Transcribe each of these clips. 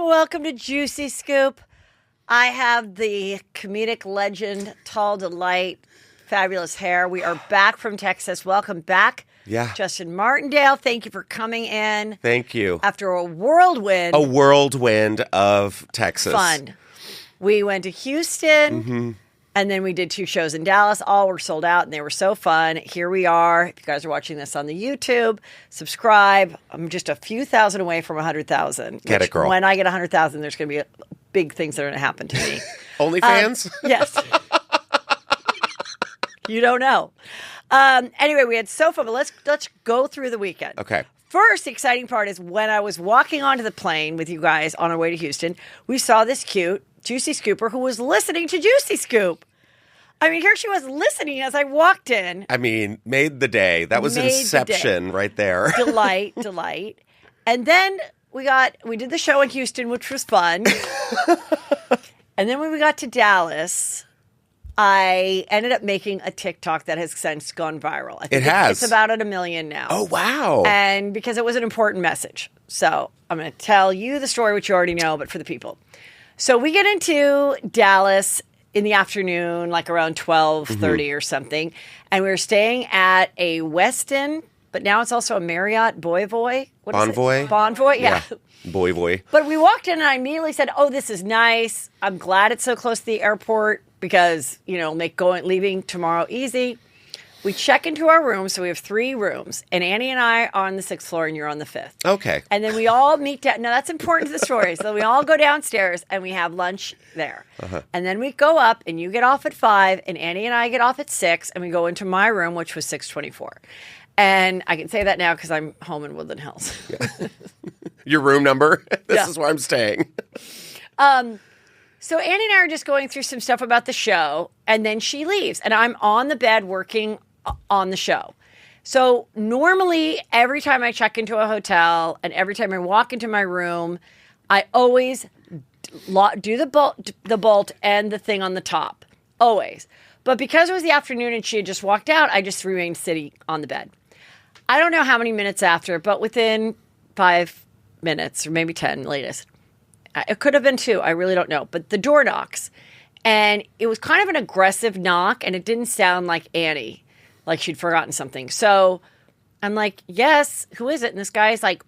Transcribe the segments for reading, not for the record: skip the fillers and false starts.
welcome to Juicy Scoop. I have the comedic legend, tall delight, fabulous hair. We are back from Texas. Welcome back. Yeah. Justin Martindale, thank you for coming in. Thank you. After a whirlwind. A whirlwind of Texas. Fun. We went to Houston, and then we did 2 shows in Dallas. All were sold out, and they were so fun. Here we are. If you guys are watching this on the YouTube, subscribe. I'm just a few thousand away from 100,000. Get it, girl. When I get 100,000, there's going to be big things that are going to happen to me. OnlyFans? Yes. You don't know. Anyway, we had so fun, but let's go through the weekend. Okay. First, the exciting part is when I was walking onto the plane with you guys on our way to Houston, we saw this cute Juicy Scooper who was listening to Juicy Scoop. I mean, here she was listening as I walked in. I mean, made the day. That was Inception right there. Delight. And then we did the show in Houston, which was fun. And then when we got to Dallas, I ended up making a TikTok that has since gone viral. I think it's about at 1 million now. Oh, wow. And because it was an important message. So I'm going to tell you the story, which you already know, but for the people. So we get into Dallas in the afternoon, like around 12:30 or something. And we were staying at a Westin, but now it's also a Marriott Bonvoy. What is Bonvoy? It? Bonvoy, yeah. Boy. But we walked in and I immediately said, oh, this is nice. I'm glad it's so close to the airport because, make leaving tomorrow easy. We check into our room. So we have 3 rooms. And Annie and I are on the 6th floor and you're on the 5th. Okay. And then we all meet down. Now, that's important to the story. So we all go downstairs and we have lunch there. And then we go up and you get off at 5 and Annie and I get off at 6 and we go into my room, which was 624. And I can say that now because I'm home in Woodland Hills. Yeah. Your room number? This is where I'm staying. So Annie and I are just going through some stuff about the show, and then she leaves, and I'm on the bed working on the show. So normally, every time I check into a hotel and every time I walk into my room, I always do the bolt and the thing on the top. Always. But because it was the afternoon and she had just walked out, I just remained sitting on the bed. I don't know how many minutes after, but within 5 minutes or maybe 10 latest. It could have been 2. I really don't know. But the door knocks. And it was kind of an aggressive knock. And it didn't sound like Annie. Like she'd forgotten something. So I'm like, yes, who is it? And this guy's like,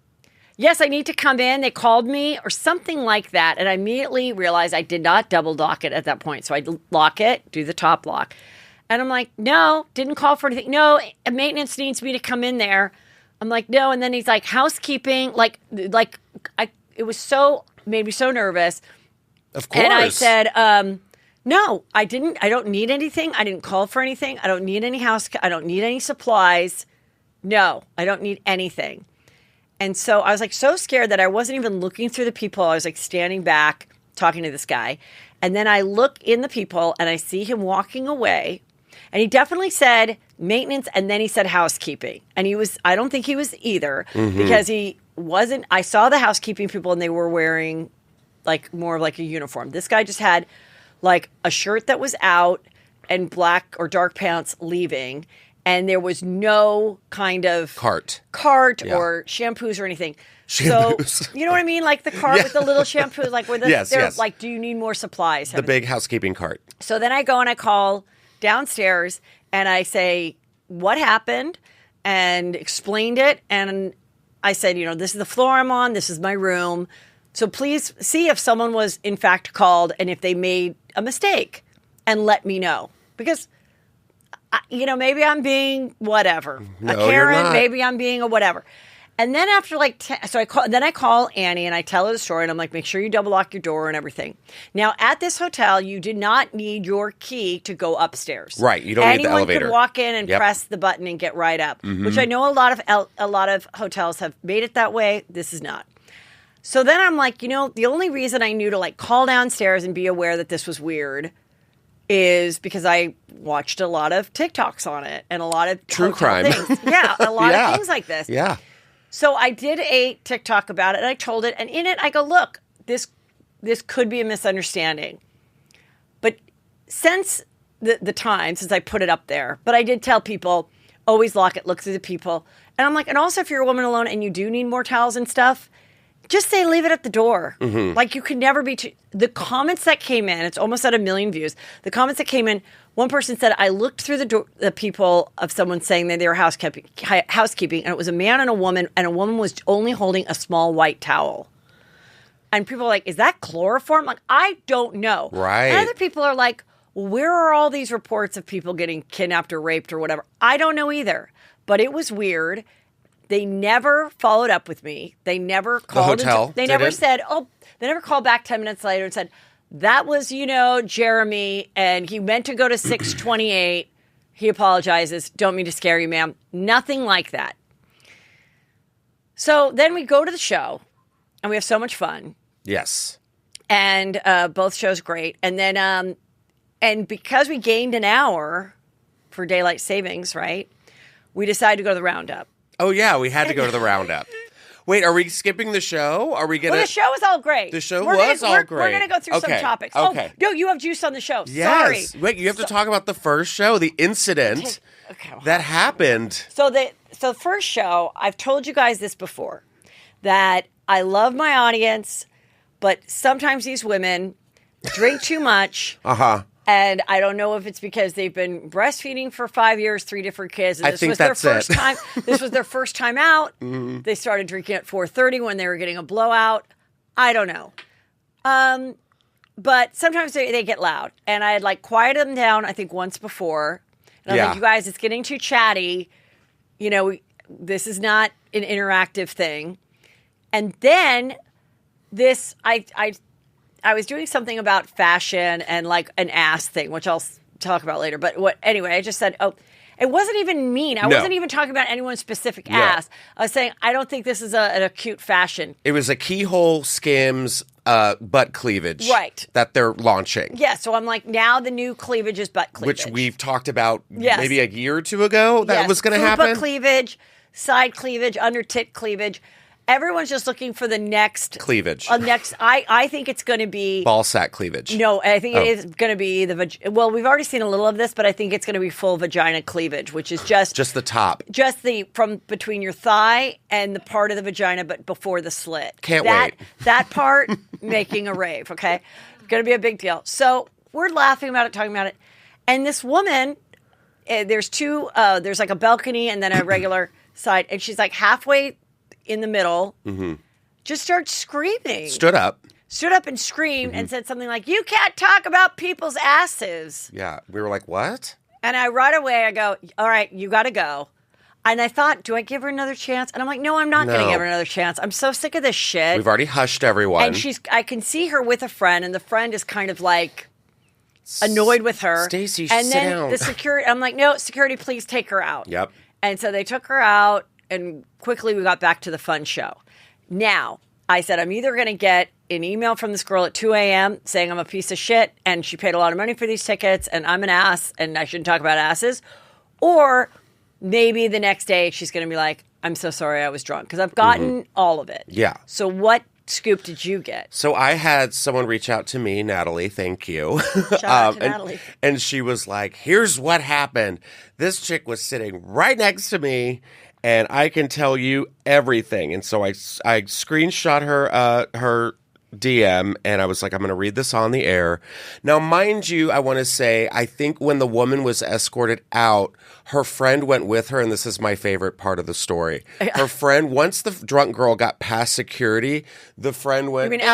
yes, I need to come in. They called me or something like that. And I immediately realized I did not double lock it at that point. So I lock it, do the top lock. And I'm like, no, didn't call for anything. No, maintenance needs me to come in there. I'm like, no. And then he's like, housekeeping. It was so... made me so nervous. Of course. And I said, no, I didn't. I don't need anything. I didn't call for anything. I don't need any I don't need any supplies. No, I don't need anything. And so I was like so scared that I wasn't even looking through the people. I was like standing back talking to this guy. And then I look in the people and I see him walking away. And he definitely said maintenance and then he said housekeeping. And I don't think he was either because he wasn't. I saw the housekeeping people and they were wearing more of a uniform. This guy just had a shirt that was out and black or dark pants leaving. And there was no kind of cart or shampoos or anything. Shampoos. So, you know what I mean? Like the cart with the little shampoo, where yes. Do you need more supplies? The big housekeeping cart. So then I go and I call downstairs and I say, what happened? And explained it. And I said, this is the floor I'm on. This is my room. So please see if someone was in fact called and if they made a mistake and let me know. Because, maybe I'm being whatever. No, a Karen, you're not. Maybe I'm being a whatever. And then after I call Annie and I tell her the story and I'm like, make sure you double lock your door and everything. Now at this hotel, you did not need your key to go upstairs. Right. You don't need the elevator. Anyone could walk in and press the button and get right up, which I know a lot of hotels have made it that way. This is not. So then I'm like, the only reason I knew to call downstairs and be aware that this was weird is because I watched a lot of TikToks on it and a lot of true crime things. Yeah, a lot of things like this. Yeah. So I did a TikTok about it, and I told it, and in it I go, look, this could be a misunderstanding. But since the time, since I put it up there, but I did tell people, always lock it, look through the people. And I'm like, and also if you're a woman alone and you do need more towels and stuff, just say leave it at the door. Mm-hmm. Like you could never be the comments that came in, it's almost at 1 million views. The comments that came in, one person said, I looked through the people of someone saying that they were housekeeping, and it was a man and a woman was only holding a small white towel. And people are like, is that chloroform? Like, I don't know. Right. And other people are like, where are all these reports of people getting kidnapped or raped or whatever? I don't know either. But it was weird. They never followed up with me. They never called. The hotel. They never said, they never called back 10 minutes later and said, that was, Jeremy, and he meant to go to 628. He apologizes. Don't mean to scare you, ma'am. Nothing like that. So then we go to the show, and we have so much fun. Yes. And both shows great. And then, and because we gained an hour for daylight savings, right, we decided to go to the Roundup. Oh, yeah, we had to go to the Roundup. Wait, are we skipping the show? Are we going to... Well, the show was all great. The show was all great. We're going to go through some topics. Okay. Oh, no, you have juice on the show. Yes. Sorry. Wait, you have to talk about the first show, the incident that happened. So the first show, I've told you guys this before, that I love my audience, but sometimes these women drink too much. Uh-huh. And I don't know if it's because they've been breastfeeding for 5 years, 3 different kids. And I think that's it. This was their first time out. Mm-hmm. They started drinking at 4:30 when they were getting a blowout. I don't know. But sometimes they get loud. And I had quieted them down, I think, once before. And I'm like, you guys, it's getting too chatty. This is not an interactive thing. And then I was doing something about fashion and an ass thing, which I'll talk about later. But anyway, I just said, it wasn't even mean. I wasn't even talking about anyone's specific ass. I was saying, I don't think this is an acute fashion. It was a Keyhole Skims butt cleavage. Right. That they're launching. Yeah, so I'm like, now the new cleavage is butt cleavage. Which we've talked about maybe a year or two ago that was going to happen. Butt cleavage, side cleavage, under tit cleavage. Everyone's just looking for the next cleavage. I think it's going to be ball sack cleavage. No, I think it is going to be well, we've already seen a little of this, but I think it's going to be full vagina cleavage, which is just the top, just from between your thigh and the part of the vagina, but before the slit. Can't wait. That part making a rave. Okay, going to be a big deal. So we're laughing about it, talking about it, and this woman, there's there's a balcony and then a regular side, and she's halfway in the middle, just starts screaming. Stood up and screamed and said something like, you can't talk about people's asses. Yeah. We were like, what? And right away I go, all right, you got to go. And I thought, do I give her another chance? And I'm like, no, I'm not going to give her another chance. I'm so sick of this shit. We've already hushed everyone. And I can see her with a friend, and the friend is kind of annoyed with her. Stacey, and sit then down. the security, I'm like, no, security, please take her out. Yep. And so they took her out. And quickly we got back to the fun show. Now, I said, I'm either going to get an email from this girl at 2 a.m. saying I'm a piece of shit and she paid a lot of money for these tickets and I'm an ass and I shouldn't talk about asses. Or maybe the next day she's going to be like, I'm so sorry I was drunk. Because I've gotten all of it. Yeah. So what scoop did you get? So I had someone reach out to me, Natalie, thank you. Shout out to Natalie. And she was like, here's what happened. This chick was sitting right next to me. And I can tell you everything. And so I screenshot her DM, and I was like, I'm going to read this on the air. Now, mind you, I want to say, I think when the woman was escorted out, her friend went with her, and this is my favorite part of the story. Her friend, once the drunk girl got past security, the friend went... You mean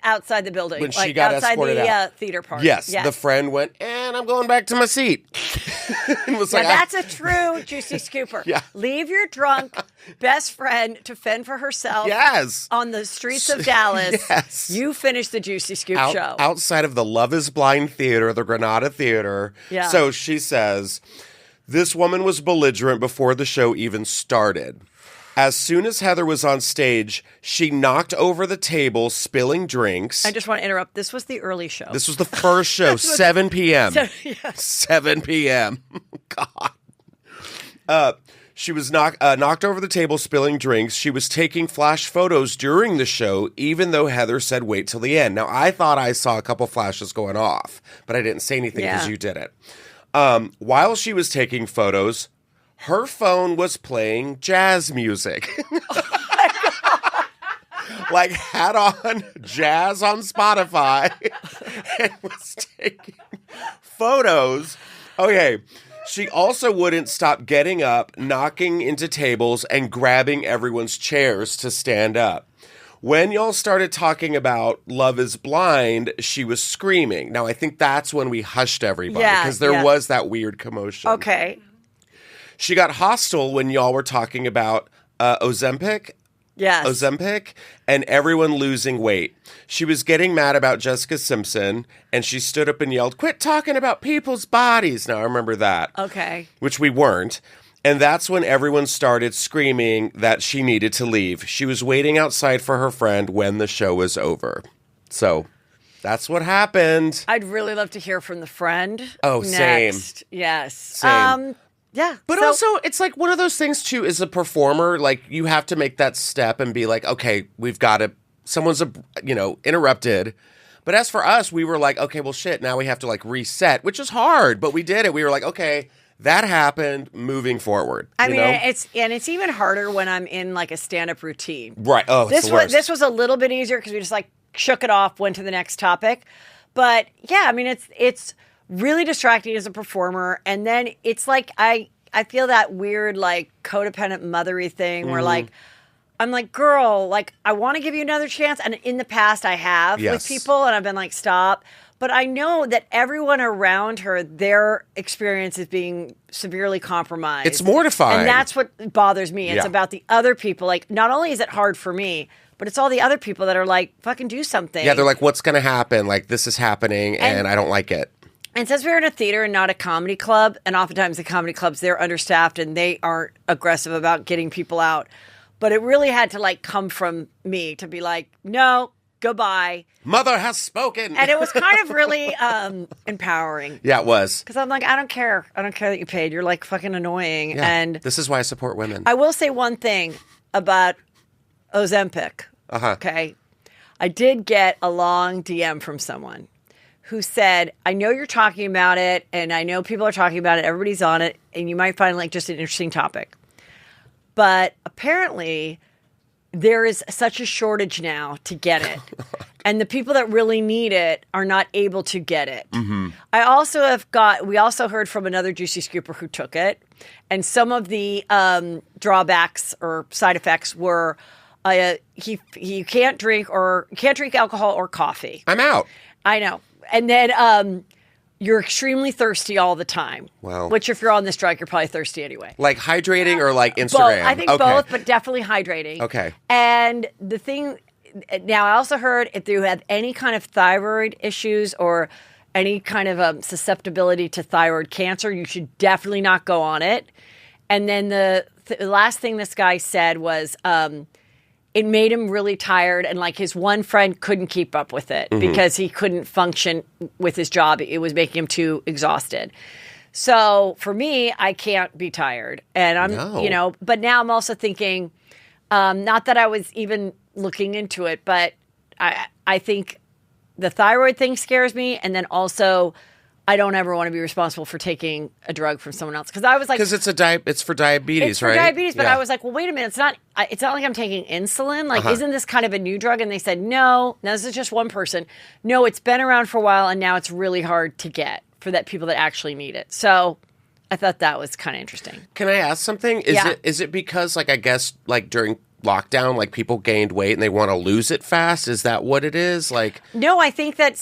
outside the building? When she got outside escorted the out. Theater part. Yes, the friend went, and I'm going back to my seat. And was like, that's a true juicy scooper. Yeah. Leave your drunk best friend to fend for herself on the streets of Dallas. Yes. You finish the Juicy Scoop show. Outside of the Love is Blind Theater, the Granada Theater. Yeah. So she says, this woman was belligerent before the show even started. As soon as Heather was on stage, she knocked over the table, spilling drinks. I just want to interrupt. This was the early show. This was the first show, 7 p.m. 7 p.m. God. She was knocked over the table, spilling drinks. She was taking flash photos during the show, even though Heather said wait till the end. Now, I thought I saw a couple flashes going off, but I didn't say anything because you did it. While she was taking photos, her phone was playing jazz music. like had on jazz on Spotify and was taking photos. Okay. She also wouldn't stop getting up, knocking into tables, and grabbing everyone's chairs to stand up. When y'all started talking about Love is Blind, she was screaming. Now, I think that's when we hushed everybody because there was that weird commotion. Okay. She got hostile when y'all were talking about Ozempic. Yes. Ozempic and everyone losing weight. She was getting mad about Jessica Simpson, and she stood up and yelled, "Quit talking about people's bodies." Now, I remember that. Okay. Which we weren't. And that's when everyone started screaming that she needed to leave. She was waiting outside for her friend when the show was over. So that's what happened. I'd really love to hear from the friend. Oh, next. same. Yes. Same. Yeah. But also, it's like one of those things, too, as a performer, like, you have to make that step and be like, okay, we've got to, someone's, interrupted. But as for us, we were like, okay, well, shit, now we have to, like, reset, which is hard, but we did it. We were like, okay, that happened, moving forward. I mean, it's even harder when I'm in, like, a stand-up routine. Right. Oh, it's the worst. This was a little bit easier because we just, like, shook it off, went to the next topic. But, yeah, I mean, it's really distracting as a performer, and then it's like I feel that weird like codependent mothery thing where like I'm like, girl, like I want to give you another chance, and in the past I have with people, and I've been like, stop. But I know that everyone around her, their experience is being severely compromised. It's mortifying, and that's what bothers me. It's about the other people. Like, not only is it hard for me, but it's all the other people that are like, fucking do something. Yeah, they're like, what's going to happen? Like, this is happening, and I don't like it. And since we're in a theater and not a comedy club, and oftentimes the comedy clubs, they're understaffed and they aren't aggressive about getting people out. But it really had to like come from me to be like, no, goodbye. Mother has spoken. And it was kind of really empowering. Yeah, it was. Because I'm like, I don't care. I don't care that you paid. You're like fucking annoying. Yeah, and this is why I support women. I will say one thing about Ozempic. Okay. I did get a long DM from someone who said, I know you're talking about it, and I know people are talking about it, everybody's on it, and you might find like just an interesting topic. But apparently there is such a shortage now to get it. And the people that really need it are not able to get it. Mm-hmm. We also heard from another Juicy Scooper who took it. And some of the drawbacks or side effects were you can't drink alcohol or coffee. I'm out. I know. And then you're extremely thirsty all the time. Wow. Which if you're on this drug, you're probably thirsty anyway. Like hydrating or like Instagram? Both. I think both, but definitely hydrating. Okay. And the thing, now I also heard if you have any kind of thyroid issues or any kind of susceptibility to thyroid cancer, you should definitely not go on it. And then the last thing this guy said was it made him really tired, and like his one friend couldn't keep up with it because he couldn't function with his job. It was making him too exhausted. So for me, I can't be tired. And I'm, but now I'm also thinking, not that I was even looking into it, but I think the thyroid thing scares me. And then also, I don't ever want to be responsible for taking a drug from someone else. Because I was like... Because it's for diabetes, it's right? It's for diabetes, but I was like, well, wait a minute. It's not like I'm taking insulin. Like, isn't this kind of a new drug? And they said, no, this is just one person. No, it's been around for a while, and now it's really hard to get for people that actually need it. So I thought that was kind of interesting. Can I ask something? Is it because, like, I guess, like, during lockdown, like, people gained weight and they want to lose it fast? Is that what it is? Like, no, I think that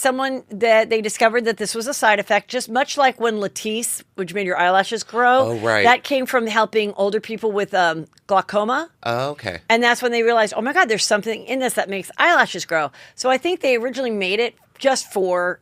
they discovered that this was a side effect, just much like when Latisse, which made your eyelashes grow. Oh, right. That came from helping older people with glaucoma. Oh, okay. And that's when they realized, oh my God, there's something in this that makes eyelashes grow. So I think they originally made it just for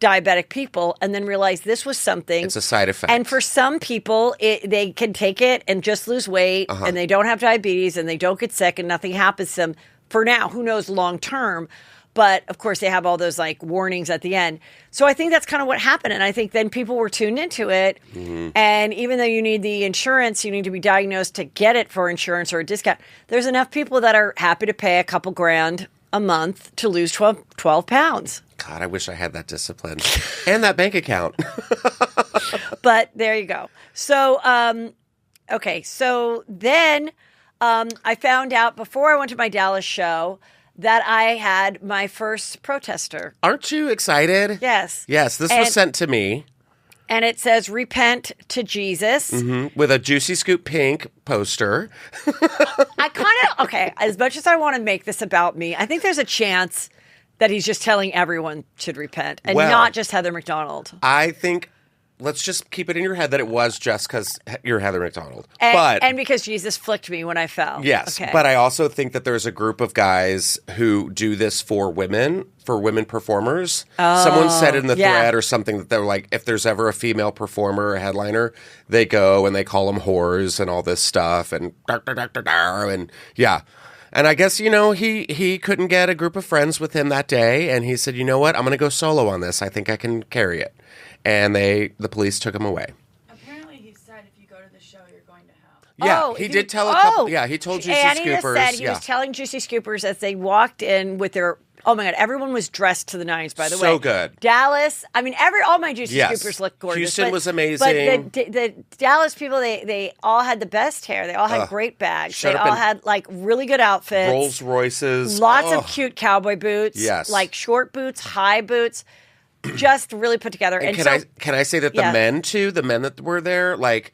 diabetic people, and then realized this was something. It's a side effect. And for some people, they can take it and just lose weight, and they don't have diabetes, and they don't get sick, and nothing happens to them for now. Who knows long term? But of course, they have all those like warnings at the end. So I think that's kind of what happened, and I think then people were tuned into it. Mm-hmm. And even though you need the insurance, you need to be diagnosed to get it for insurance or a discount. There's enough people that are happy to pay a couple grand a month to lose 12 pounds. God, I wish I had that discipline and that bank account. But there you go. So, okay. So then I found out before I went to my Dallas show that I had my first protester. Aren't you excited? Yes. Yes, this was sent to me. And it says, repent to Jesus. With a Juicy Scoop pink poster. I kind of, okay, as much as I want to make this about me, I think there's a chance that he's just telling everyone should repent and not just Heather McDonald. I think, let's just keep it in your head that it was just because you're Heather McDonald. And because Jesus flicked me when I fell. Yes, okay. But I also think that there's a group of guys who do this for women performers. Someone said in the thread or something that they're like, if there's ever a female performer or headliner, they go and they call them whores and all this stuff and yeah. And I guess, he couldn't get a group of friends with him that day, and he said, you know what, I'm going to go solo on this. I think I can carry it. And the police took him away. Apparently he said if you go to the show, you're going to hell. Yeah, he did tell a couple. Yeah, he told Juicy Scoopers. Said he was telling Juicy Scoopers as they walked in with their. Oh my God! Everyone was dressed to the nines. By the way, so good. Dallas. I mean, all my Juicy Scoopers look gorgeous. Houston was amazing. But the Dallas people, they all had the best hair. They all had great bags. They all had like really good outfits. Rolls Royces. Lots of cute cowboy boots. Yes, like short boots, high boots. Just really put together. And can I say that the men too? The men that were there, like,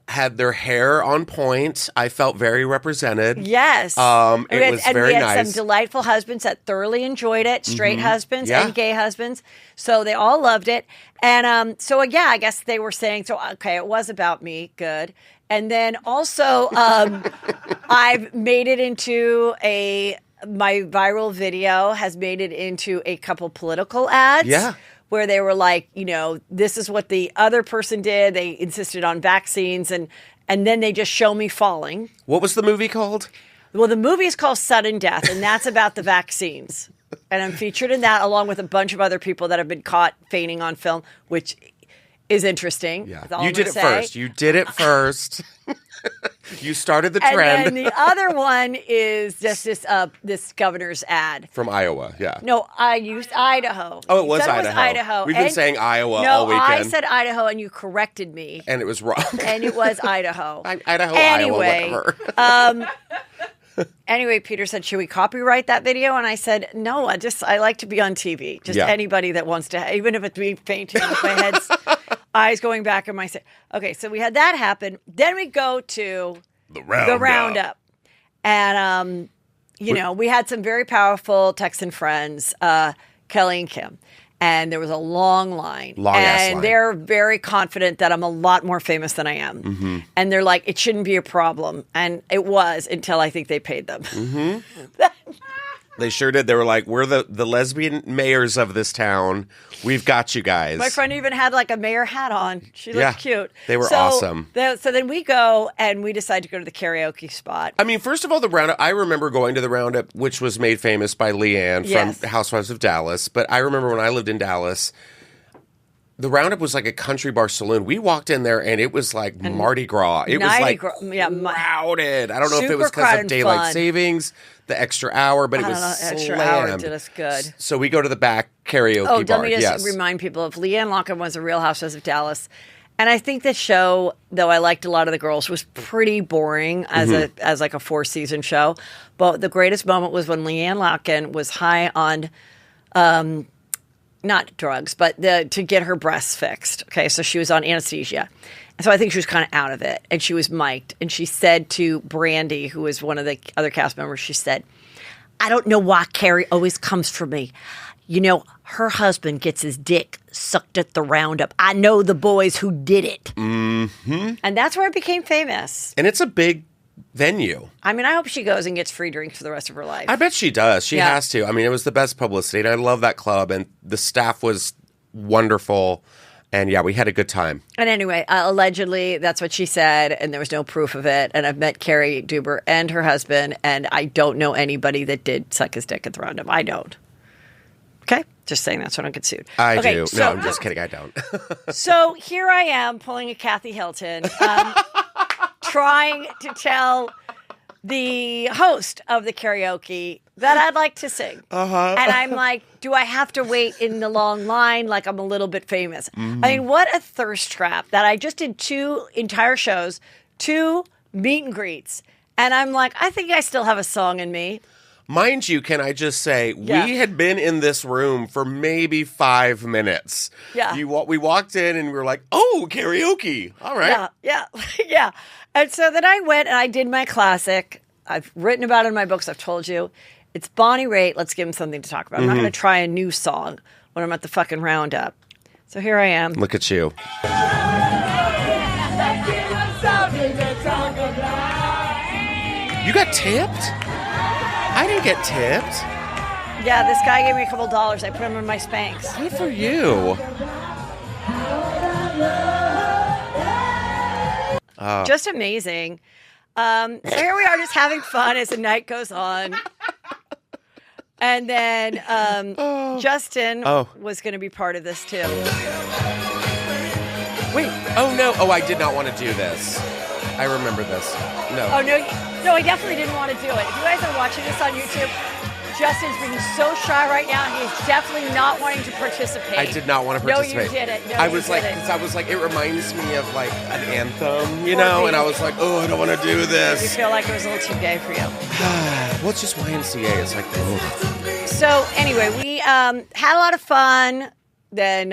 had their hair on point. I felt very represented. Yes. It was very nice. And we had some delightful husbands that thoroughly enjoyed it, straight husbands and gay husbands. So they all loved it. And I guess they were saying, it was about me. Good. And then also I've made it into my viral video has made it into a couple political ads. Yeah. Where they were like, this is what the other person did. They insisted on vaccines, and then they just show me falling. What was the movie called? Well, the movie is called Sudden Death, and that's about the vaccines. And I'm featured in that along with a bunch of other people that have been caught fainting on film, which is interesting. Yeah. You did it first. You did it first. You started the trend. And then the other one is just this governor's ad. From Iowa, yeah. No, I used Idaho. Oh, it was Idaho. We've been saying Iowa all weekend. No, I said Idaho, and you corrected me. And it was wrong. And it was Idaho. Idaho, Iowa, whatever. Anyway, Peter said, should we copyright that video? And I said, no, I like to be on TV. Just anybody that wants to, even if it's me fainting with my head's eyes going back in my head. Okay, so we had that happen. Then we go to the roundup. And, we had some very powerful Texan friends, Kelly and Kim. And there was a long line. Long-ass line. They're very confident that I'm a lot more famous than I am. Mm-hmm. And they're like, it shouldn't be a problem. And it was until I think they paid them. Mm-hmm. They sure did. They were like, we're the lesbian mayors of this town. We've got you guys. My friend even had like a mayor hat on. She looked cute. They were awesome. So then we go and we decide to go to the karaoke spot. I mean, first of all, the roundup, I remember going to the roundup, which was made famous by Leanne from Housewives of Dallas. But I remember when I lived in Dallas, the roundup was like a country bar saloon. We walked in there and it was like Mardi Gras. It was like crowded. I don't know if it was because of daylight savings, the extra hour, but it was extra slammed. hour did us good. So we go to the back karaoke bar. Let me just remind people of Leanne Locken was a Real Housewives of Dallas. And I think the show, though I liked a lot of the girls, was pretty boring as like a 4-season show. But the greatest moment was when Leanne Locken was high on not drugs, but to get her breasts fixed. Okay, so she was on anesthesia. And so I think she was kind of out of it. And she was mic'd. And she said to Brandy, who was one of the other cast members, she said, I don't know why Carrie always comes for me. Her husband gets his dick sucked at the roundup. I know the boys who did it. Mm-hmm. And that's where I became famous. And it's a big venue. I mean, I hope she goes and gets free drinks for the rest of her life. I bet she does. She has to. I mean, it was the best publicity. And I love that club. And the staff was wonderful. And we had a good time. And anyway, allegedly, that's what she said. And there was no proof of it. And I've met Carrie Duber and her husband. And I don't know anybody that did suck his dick at the roundup. I don't. Okay? Just saying that so I don't get sued. I do. So, no, I'm just kidding. I don't. So here I am pulling a Kathy Hilton, trying to tell the host of the karaoke that I'd like to sing. Uh-huh. And I'm like, do I have to wait in the long line like I'm a little bit famous? Mm-hmm. I mean, what a thirst trap that I just did 2 entire shows, 2 meet and greets. And I'm like, I think I still have a song in me. Mind you, can I just say, Yeah. we had been in this room for maybe 5 minutes. Yeah. We walked in and we were like, oh, karaoke. All right. Yeah. Yeah. And so then I went and I did my classic. I've written about it in my books. I've told you. It's Bonnie Raitt. Let's give him something to talk about. I'm not going to try a new song when I'm at the fucking roundup. So here I am. Look at you. You got tipped? I didn't get tipped. Yeah, this guy gave me a couple $. I put them in my Spanx. Good for you. Just amazing. So here we are just having fun as the night goes on. And then Justin was going to be part of this too. Wait. Oh, no. Oh, I did not want to do this. I remember this. No. Oh, no, I definitely didn't want to do it. If you guys are watching this on YouTube, Justin's being so shy right now. He's definitely not wanting to participate. I did not want to participate. No, you didn't. I was like, it reminds me of like an anthem, you know? And I was like, oh, I don't want to do You this. feel like it was a little too gay for you. Well, it's just YMCA. It's like, oh. So anyway, we had a lot of fun. Then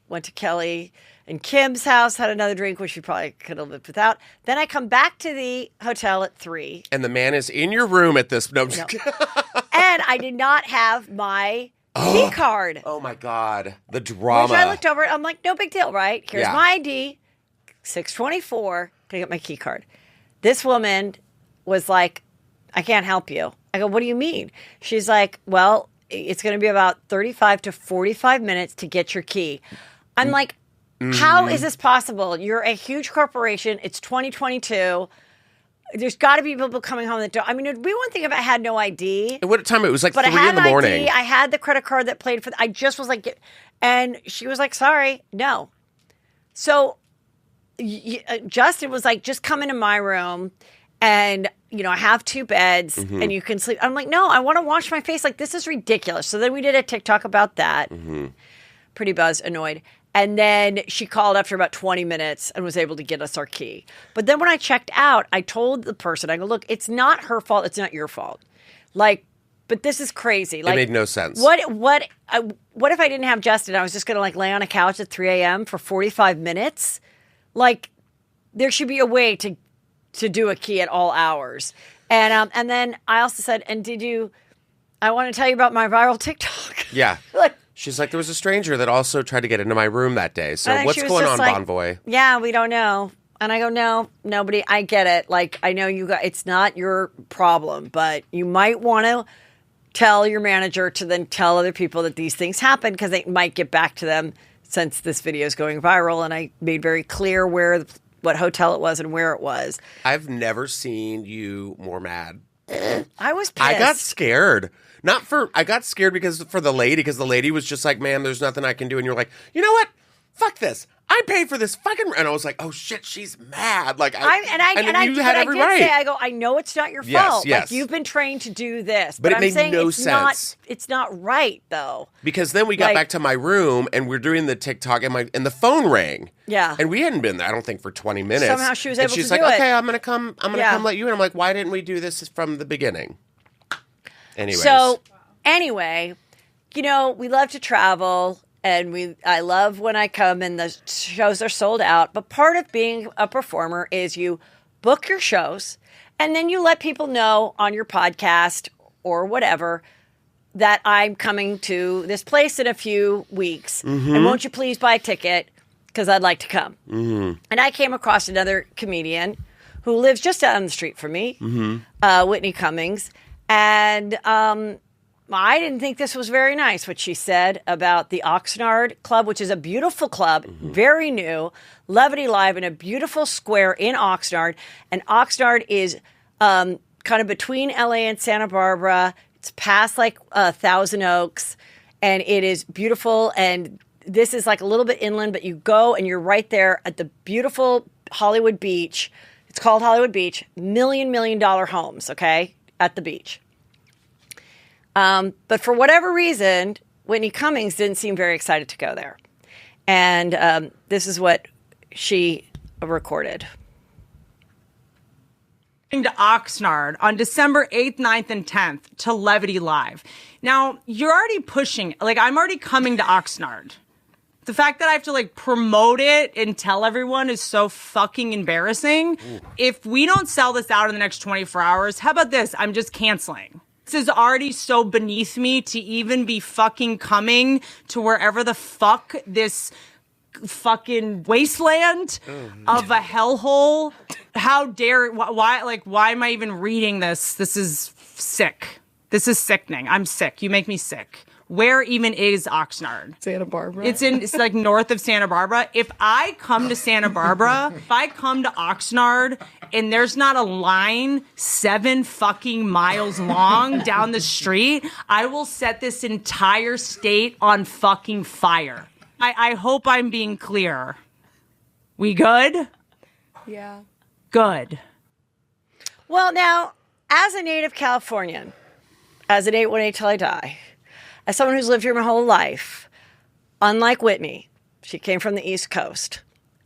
went to Kelly and Kim's house, had another drink, which we probably could have lived without. Then I come back to the hotel at 3. And the man is in your room at this. No. And I did not have my key card. Oh, my God. The drama. Which I looked over it. I'm like, no big deal, right? Here's Yeah. my ID, 624. Can I get my key card? This woman was like, I can't help you. I go, what do you mean? She's like, well, it's going to be about 35 to 45 minutes to get your key. I'm like, how is this possible? You're a huge corporation. It's 2022. There's got to be people coming home that don't. I mean, it'd be one thing if I had no ID. At what time? It was like But 3 I had in the an morning. ID. I had the credit card that played for. I just was like, and she was like, "Sorry, no." So Justin was like, "Just come into my room, and I have 2 beds, and you can sleep." I'm like, "No, I want to wash my face. Like this is ridiculous." So then we did a TikTok about that. Pretty buzzed, annoyed. And then she called after about 20 minutes and was able to get us our key. But then when I checked out, I told the person, I go, look, it's not her fault. It's not your fault. Like, but this is crazy. Like, it made no sense. What if I didn't have Justin? I was just going to like lay on a couch at 3 a.m. for 45 minutes. Like, there should be a way to do a key at all hours. And then I also said, I want to tell you about my viral TikTok. Yeah. Like, she's like, there was a stranger that also tried to get into my room that day. So and what's she was going just on, like, Bonvoy? Yeah, we don't know. And I go, no, nobody. I get it. Like, I know you got. It's not your problem, but you might want to tell your manager to then tell other people that these things happen because they might get back to them since this video is going viral. And I made very clear what hotel it was and where it was. I've never seen you more mad. I was pissed. I got scared. I got scared because the lady was just like, man, there's nothing I can do. And you're like, you know what? Fuck this. I paid for this fucking, and I was like, oh shit, she's mad. Like, I know it's not your fault. Yes. Like, you've been trained to do this, but it I'm made saying no it's sense. It's not right though. Because then we got back to my room and we're doing the TikTok and the phone rang. Yeah. And we hadn't been there, I don't think, for 20 minutes. Somehow she was able to do it. She's like, okay, I'm gonna come let you in. I'm like, why didn't we do this from the beginning? Anyways. So anyway, we love to travel. And I love when I come and the shows are sold out. But part of being a performer is you book your shows and then you let people know on your podcast or whatever that I'm coming to this place in a few weeks. And won't you please buy a ticket because I'd like to come. And I came across another comedian who lives just down the street from me, Whitney Cummings. And I didn't think this was very nice, what she said about the Oxnard Club, which is a beautiful club, very new, Levity Live in a beautiful square in Oxnard. And Oxnard is kind of between LA and Santa Barbara. It's past like Thousand Oaks, and it is beautiful. And this is like a little bit inland, but you go and you're right there at the beautiful Hollywood Beach. It's called Hollywood Beach. $1 million homes, okay, at the beach. But for whatever reason, Whitney Cummings didn't seem very excited to go there. And this is what she recorded. to Oxnard on December 8th, 9th, and 10th to Levity Live. Now, you're already pushing, like, I'm already coming to Oxnard. The fact that I have to, like, promote it and tell everyone is so fucking embarrassing. Ooh. If we don't sell this out in the next 24 hours, how about this? I'm just canceling. This is already so beneath me to even be fucking coming to wherever the fuck this fucking wasteland of a hellhole. How dare, why am I even reading this? This is sick. This is sickening. I'm sick. You make me sick. Where even is Oxnard? Santa Barbara. It's like north of Santa Barbara. If I come to Santa Barbara, if I come to Oxnard and there's not a line 7 fucking miles long down the street, I will set this entire state on fucking fire. I hope I'm being clear. We good? Yeah. Good. Well, now, as a native Californian, as an 818 till I die, as someone who's lived here my whole life, unlike Whitney, she came from the East Coast.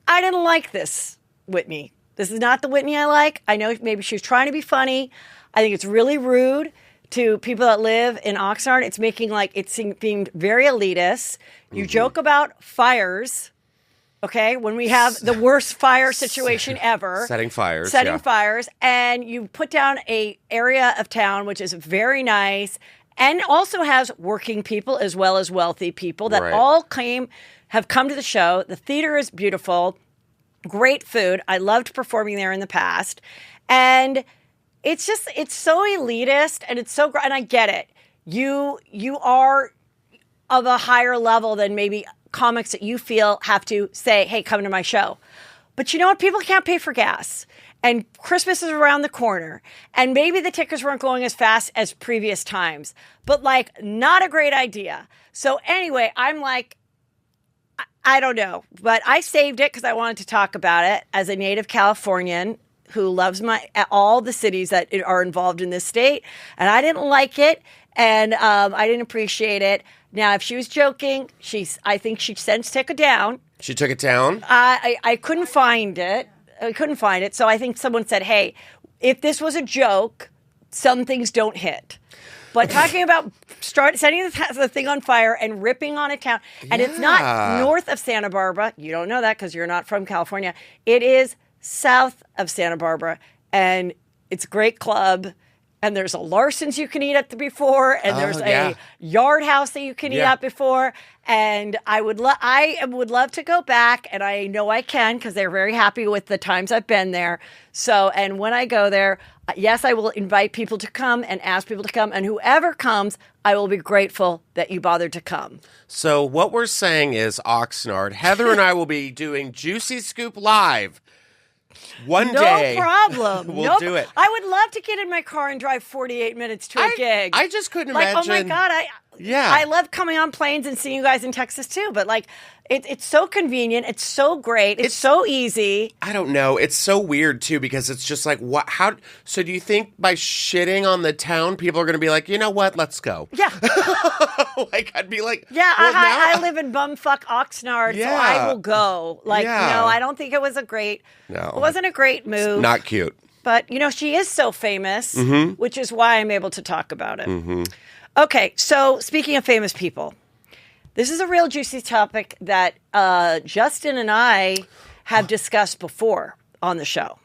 I didn't like this Whitney. This is not the Whitney I like. I know maybe she was trying to be funny. I think it's really rude to people that live in Oxnard. It's making it's being very elitist. You joke about fires, okay, when we have the worst fire situation ever. Setting fires. Fires. And you put down a area of town which is very nice and also has working people as well as wealthy people that all have come to the show. The theater is beautiful. Great food. I loved performing there in the past. And it's so elitist and it's so great. And I get it. You are of a higher level than maybe comics that you feel have to say, hey, come to my show. But you know what? People can't pay for gas. And Christmas is around the corner. And maybe the tickets weren't going as fast as previous times. But not a great idea. So anyway, I'm like, I don't know. But I saved it because I wanted to talk about it as a native Californian who loves all the cities that are involved in this state. And I didn't like it. And I didn't appreciate it. Now, if she was joking, I think she since took it down. She took it down? I couldn't find it. So I think someone said, hey, if this was a joke, some things don't hit. But talking about setting the thing on fire and ripping on a town, and it's not north of Santa Barbara. You don't know that because you're not from California. It is south of Santa Barbara, and it's a great club. And there's a Larson's you can eat at before, and there's a Yard House that you can eat at before. And I would love to go back, and I know I can because they're very happy with the times I've been there. So, and when I go there, yes, I will invite people to come and ask people to come, and whoever comes, I will be grateful that you bothered to come. So what we're saying is, Oxnard, Heather and I will be doing Juicy Scoop Live. One day. No problem. We'll do it. I would love to get in my car and drive 48 minutes to a gig. I just couldn't imagine. Oh my God. I love coming on planes and seeing you guys in Texas too. But it's so convenient. It's so great. It's so easy. I don't know. It's so weird too because it's just what? How? So do you think by shitting on the town, people are going to be like, you know what? Let's go. Yeah. I'd be like, yeah. Well, I live in bumfuck Oxnard, so I will go. No, I don't think it was a great. No, it wasn't a great move. It's not cute. But she is so famous, which is why I'm able to talk about it. Mm-hmm. Okay, so speaking of famous people, this is a real juicy topic that Justin and I have discussed before on the show.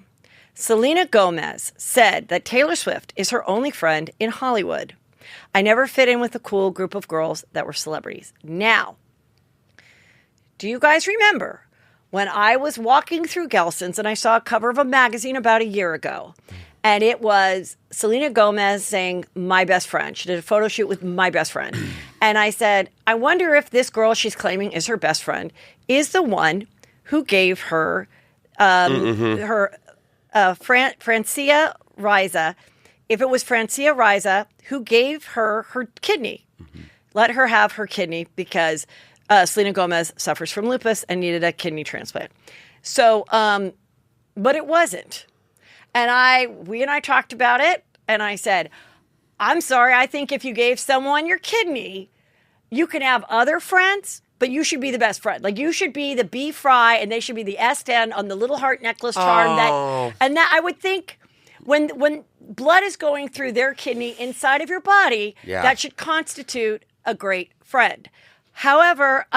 Selena Gomez said that Taylor Swift is her only friend in Hollywood. I never fit in with a cool group of girls that were celebrities. Now, do you guys remember when I was walking through Gelson's and I saw a cover of a magazine about a year ago? And it was Selena Gomez saying, my best friend. She did a photo shoot with my best friend. And I said, I wonder if this girl she's claiming is her best friend is the one who gave her Francia Riza. If it was Francia Riza who gave her kidney. Let her have her kidney because Selena Gomez suffers from lupus and needed a kidney transplant. So, but it wasn't. And we and I talked about it, and I said, I'm sorry, I think if you gave someone your kidney, you can have other friends, but you should be the best friend. You should be the B fry, and they should be the S10 on the little heart necklace charm. And that I would think, when blood is going through their kidney inside of your body, Yeah. that should constitute a great friend. However,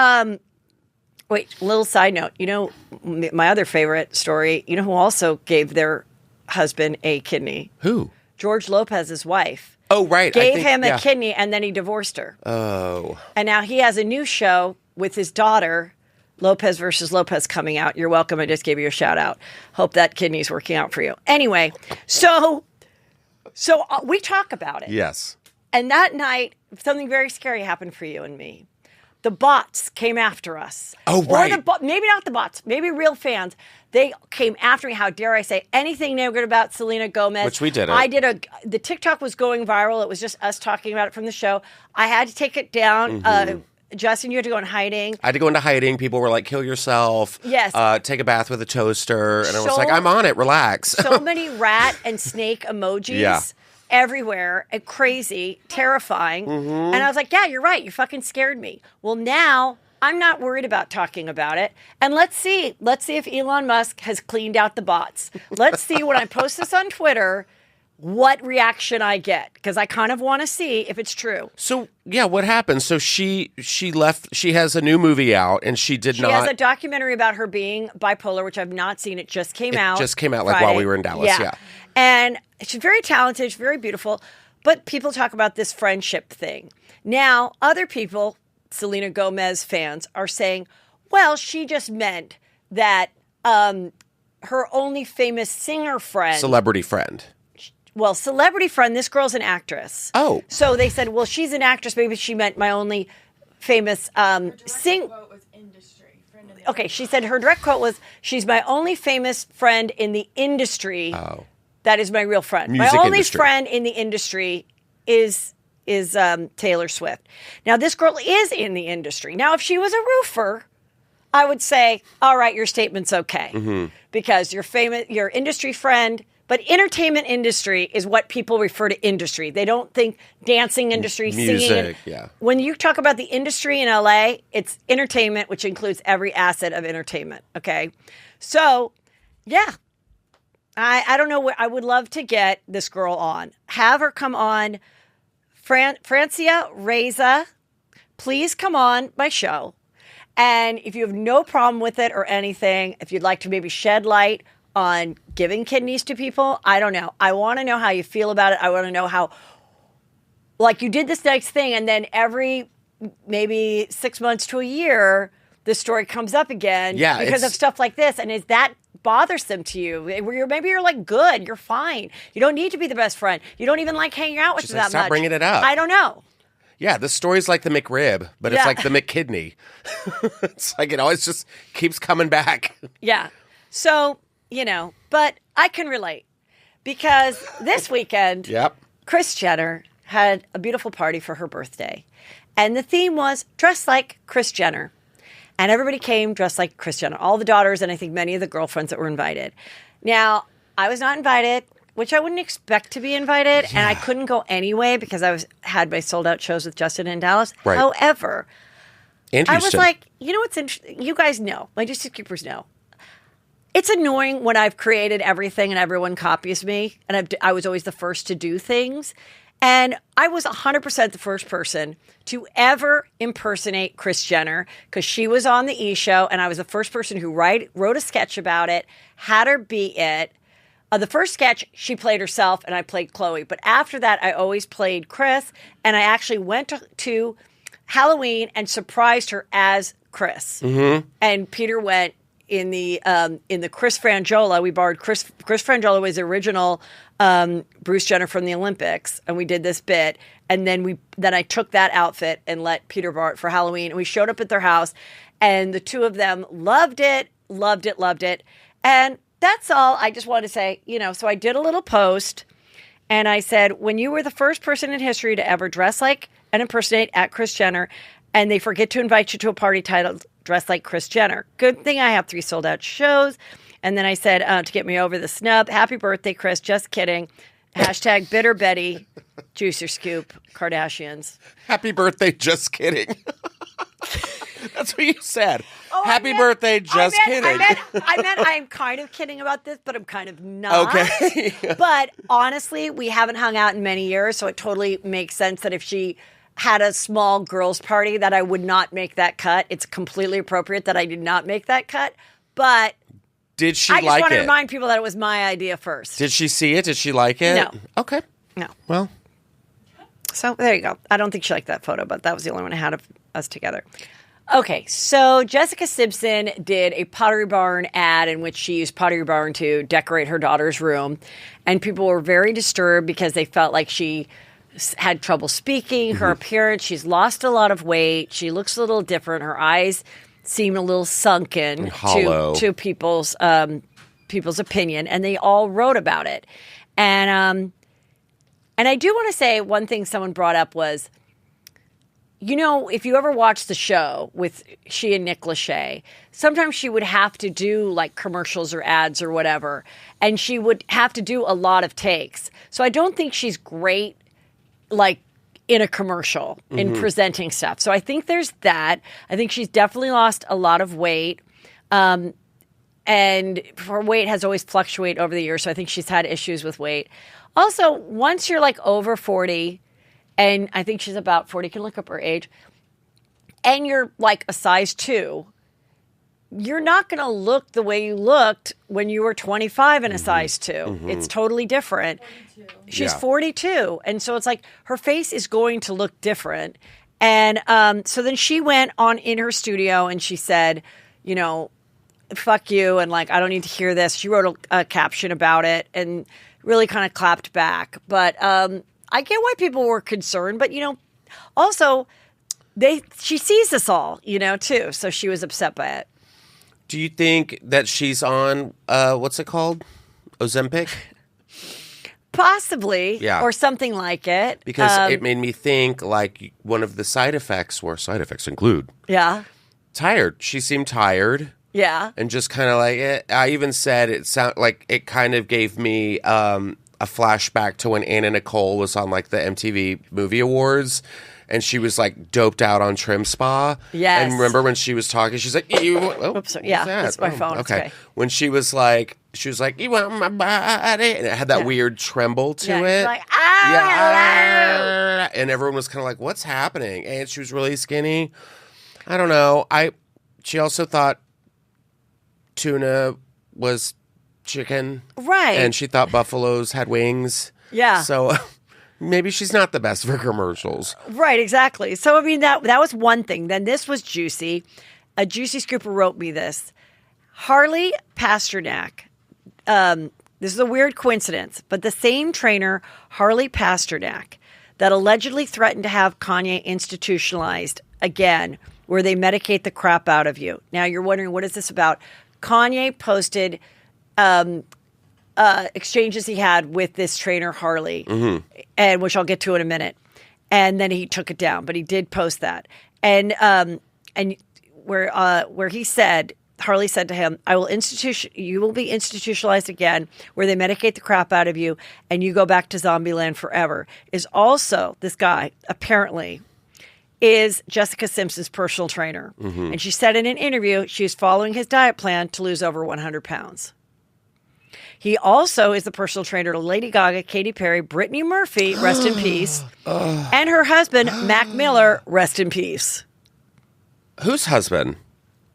wait, little side note. You know, my other favorite story, you know who also gave their husband a kidney? Who? George Lopez's wife. Oh, right. Gave him a kidney and then he divorced her. Oh. And now he has a new show with his daughter, Lopez versus Lopez, coming out. You're welcome. I just gave you a shout out. Hope that kidney's working out for you. Anyway, so we talk about it. Yes. And that night, something very scary happened for you and me. The bots came after us. Oh, right. Or maybe not the bots, maybe real fans. They came after me. How dare I say anything negative about Selena Gomez? Which we didn't. The TikTok was going viral. It was just us talking about it from the show. I had to take it down. Justin, you had to go in hiding. I had to go into hiding. People were like, kill yourself. Yes. Take a bath with a toaster. And I was like, I'm on it. Relax. So many rat and snake emojis. Yeah. Everywhere, and crazy, terrifying. And I was like, yeah, you're right. You fucking scared me. Well, now I'm not worried about talking about it. And let's see if Elon Musk has cleaned out the bots. Let's see when I post this on Twitter, what reaction I get. Because I kind of want to see if it's true. So, yeah, what happened? So she left. She has a new movie out, and she She has a documentary about her being bipolar, which I've not seen. It just came out. Just came out like Friday. while we were in Dallas. Yeah. And she's very talented, she's very beautiful, but people talk about this friendship thing. Now, other people, Selena Gomez fans, are saying, well, she just meant that her only famous singer friend. Celebrity friend. Well, celebrity friend, this girl's an actress. Oh. So they said, well, she's an actress. Maybe she meant my only famous sing. Quote was industry. Friend in the Okay, she said her direct quote was, she's my only famous friend in the industry. Oh. That is my real friend. Music my only industry. friend in the industry is Taylor Swift. Now, this girl is in the industry. Now, if she was a roofer, I would say, all right, your statement's okay. Because you're famous, you're industry friend, but entertainment industry is what people refer to industry. They don't think dancing industry, Music, singing. yeah. When you talk about the industry in LA, it's entertainment, which includes every asset of entertainment. Okay. So, yeah. I don't know. I would love to get this girl on. Have her come on. Francia Reza, please come on my show. And if you have no problem with it or anything, if you'd like to maybe shed light on giving kidneys to people, I don't know. I want to know how you feel about it. I want to know how, like, you did this nice thing, and then every maybe 6 months to a year, the story comes up again because of stuff like this. And is that bothersome to you? Maybe you're like, good, you're fine. You don't need to be the best friend. You don't even like hanging out with She's them like, that stop much. bringing it up. I don't know. Yeah, this story's like the McRib, but it's Yeah. like the McKidney. It's like it always just keeps coming back. Yeah. So, but I can relate because this weekend, Yep. Kris Jenner had a beautiful party for her birthday. And the theme was dress like Kris Jenner. And everybody came dressed like Kris Jenner, all the daughters, and I think many of the girlfriends that were invited. Now, I was not invited, which I wouldn't expect to be invited, and I couldn't go anyway because I had my sold-out shows with Justin in Dallas. Right. However, And I was Houston. like, you know what's interesting? You guys know, my District Keepers know. It's annoying when I've created everything and everyone copies me, and I was always the first to do things. And I was 100% the first person to ever impersonate Kris Jenner because she was on the E! Show, and I was the first person who wrote a sketch about it, had her be it. The first sketch, she played herself, and I played Chloe. But after that, I always played Kris, and I actually went to Halloween and surprised her as Kris. And Peter went in the Kris Frangiola. We borrowed Kris Frangiola was the original Bruce Jenner from the Olympics, and we did this bit. And then I took that outfit and let Peter borrow it for Halloween. And we showed up at their house, and the two of them loved it. And that's all. I just want to say, so I did a little post, and I said, when you were the first person in history to ever dress like and impersonate at Kris Jenner, and they forget to invite you to a party titled Dress Like Kris Jenner. Good thing I have 3 sold-out shows. And then I said, to get me over the snub, happy birthday, Kris. Just kidding. Hashtag Bitter Betty, Juice or Scoop, Kardashians. Happy birthday, just kidding. That's what you said. Oh, Happy birthday, just kidding. I meant I'm kind of kidding about this, but I'm kind of not. Okay. But honestly, we haven't hung out in many years, so it totally makes sense that if she had a small girls' party that I would not make that cut. It's completely appropriate that I did not make that cut. But did she I just like want to it? remind people that it was my idea first. Did she see it? Did she like it? No. Okay. No. Well. So there you go. I don't think she liked that photo, but that was the only one I had of us together. Okay, so Jessica Simpson did a Pottery Barn ad in which she used Pottery Barn to decorate her daughter's room. And people were very disturbed because they felt like she had trouble speaking, her appearance. She's lost a lot of weight. She looks a little different. Her eyes seem a little sunken hollow to people's opinion. And they all wrote about it. And I do want to say one thing someone brought up was, you know, if you ever watch the show with she and Nick Lachey, sometimes she would have to do like commercials or ads or whatever, and she would have to do a lot of takes. So I don't think she's great like in a commercial in presenting stuff. So I think there's that. I think she's definitely lost a lot of weight. And her weight has always fluctuated over the years, so I think she's had issues with weight. Also, once you're like over 40, and I think she's about 40, you can look up her age, and you're like a size 2, you're not going to look the way you looked when you were 25 in a size 2. It's totally different. 42. She's Yeah. 42, and so it's like her face is going to look different. And so then she went on in her studio and she said, you know, fuck you, and like, I don't need to hear this. She wrote a caption about it and really kind of clapped back. But I get why people were concerned, but, you know, also she sees us all, you know, too. So she was upset by it. Do you think that she's on, what's it called? Ozempic? Possibly, Yeah. or something like it. Because it made me think like one of the side effects include Yeah, tired. She seemed tired. yeah. And just kind of like it. I even said it sound like it kind of gave me a flashback to when Anna Nicole was on like the MTV Movie Awards, and she was like doped out on Trim Spa. Yes. And remember when she was talking, she's like, Oops, yeah, that's my phone. It's okay. When she was like, you want my body, and it had that weird tremble to Yeah, it. she's like, hello. And everyone was kind of like, what's happening? And she was really skinny. I don't know. She also thought tuna was chicken. Right. And she thought buffaloes had wings. Yeah. So maybe she's not the best for commercials. Right, exactly. So, I mean, that was one thing. Then this was juicy. A Juicy Scooper wrote me this. Harley Pasternak. This is a weird coincidence, but the same trainer, Harley Pasternak, that allegedly threatened to have Kanye institutionalized again, where they medicate the crap out of you. Now, you're wondering, what is this about? Kanye posted exchanges he had with this trainer, Harley, and which I'll get to in a minute. And then he took it down, but he did post that. And where he said, Harley said to him, you will be institutionalized again, where they medicate the crap out of you and you go back to zombie land forever, is also, this guy, apparently, is Jessica Simpson's personal trainer. And she said in an interview she is following his diet plan to lose over 100 pounds. He also is the personal trainer to Lady Gaga, Katy Perry, Brittany Murphy, rest in peace, and her husband, Mac Miller, rest in peace. Whose husband?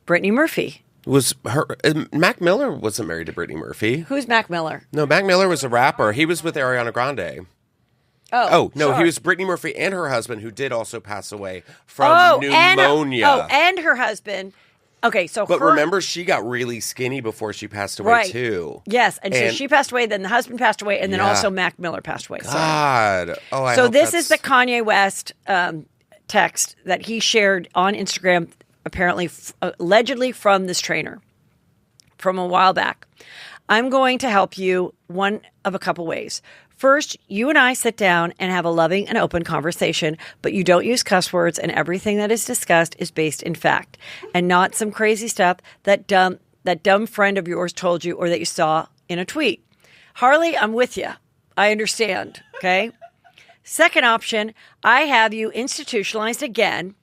Brittany Murphy. Was her Mac Miller wasn't married to Brittany Murphy. Who's Mac Miller? No, Mac Miller was a rapper. He was with Ariana Grande. Oh, no, sure. he was Brittany Murphy and her husband, who did also pass away from pneumonia. And her husband. Okay, so But remember, she got really skinny before she passed away, right. too. Yes, and so she passed away, then the husband passed away, and then Yeah. also Mac Miller passed away. God. Oh, I So hope this that's- is the Kanye West text that he shared on Instagram, apparently, allegedly from this trainer from a while back. I'm going to help you one of a couple ways. First, you and I sit down and have a loving and open conversation, but you don't use cuss words, and everything that is discussed is based in fact and not some crazy stuff that dumb friend of yours told you or that you saw in a tweet. Harley, I'm with you. I understand, okay? Second option, I have you institutionalized again,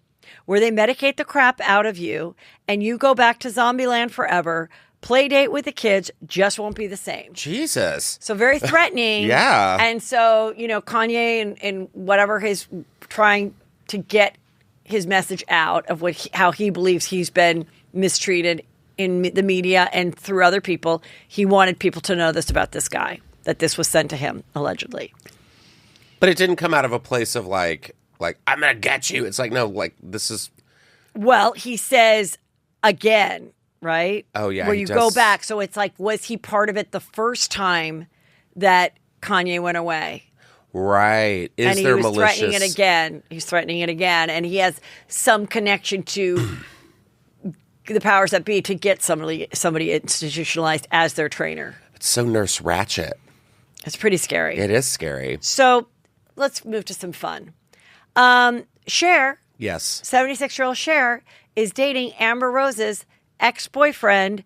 where they medicate the crap out of you and you go back to Zombieland forever. Play date with the kids just won't be the same. Jesus. So very threatening. Yeah. And so, Kanye and whatever his trying to get his message out of how he believes he's been mistreated in the media and through other people. He wanted people to know this about this guy, that this was sent to him, allegedly. But it didn't come out of a place of like, I'm going to get you. It's like, no, like, this is. Well, he says again, right? Oh, yeah. Where you go back. So it's like, was he part of it the first time that Kanye went away? Right. And he there was malicious? threatening it again. He's threatening it again. And he has some connection to the powers that be to get somebody institutionalized as their trainer. It's so Nurse Ratchet. It's pretty scary. It is scary. So let's move to some fun. Cher, Yes. 76-year-old Cher, is dating Amber Rose's ex-boyfriend,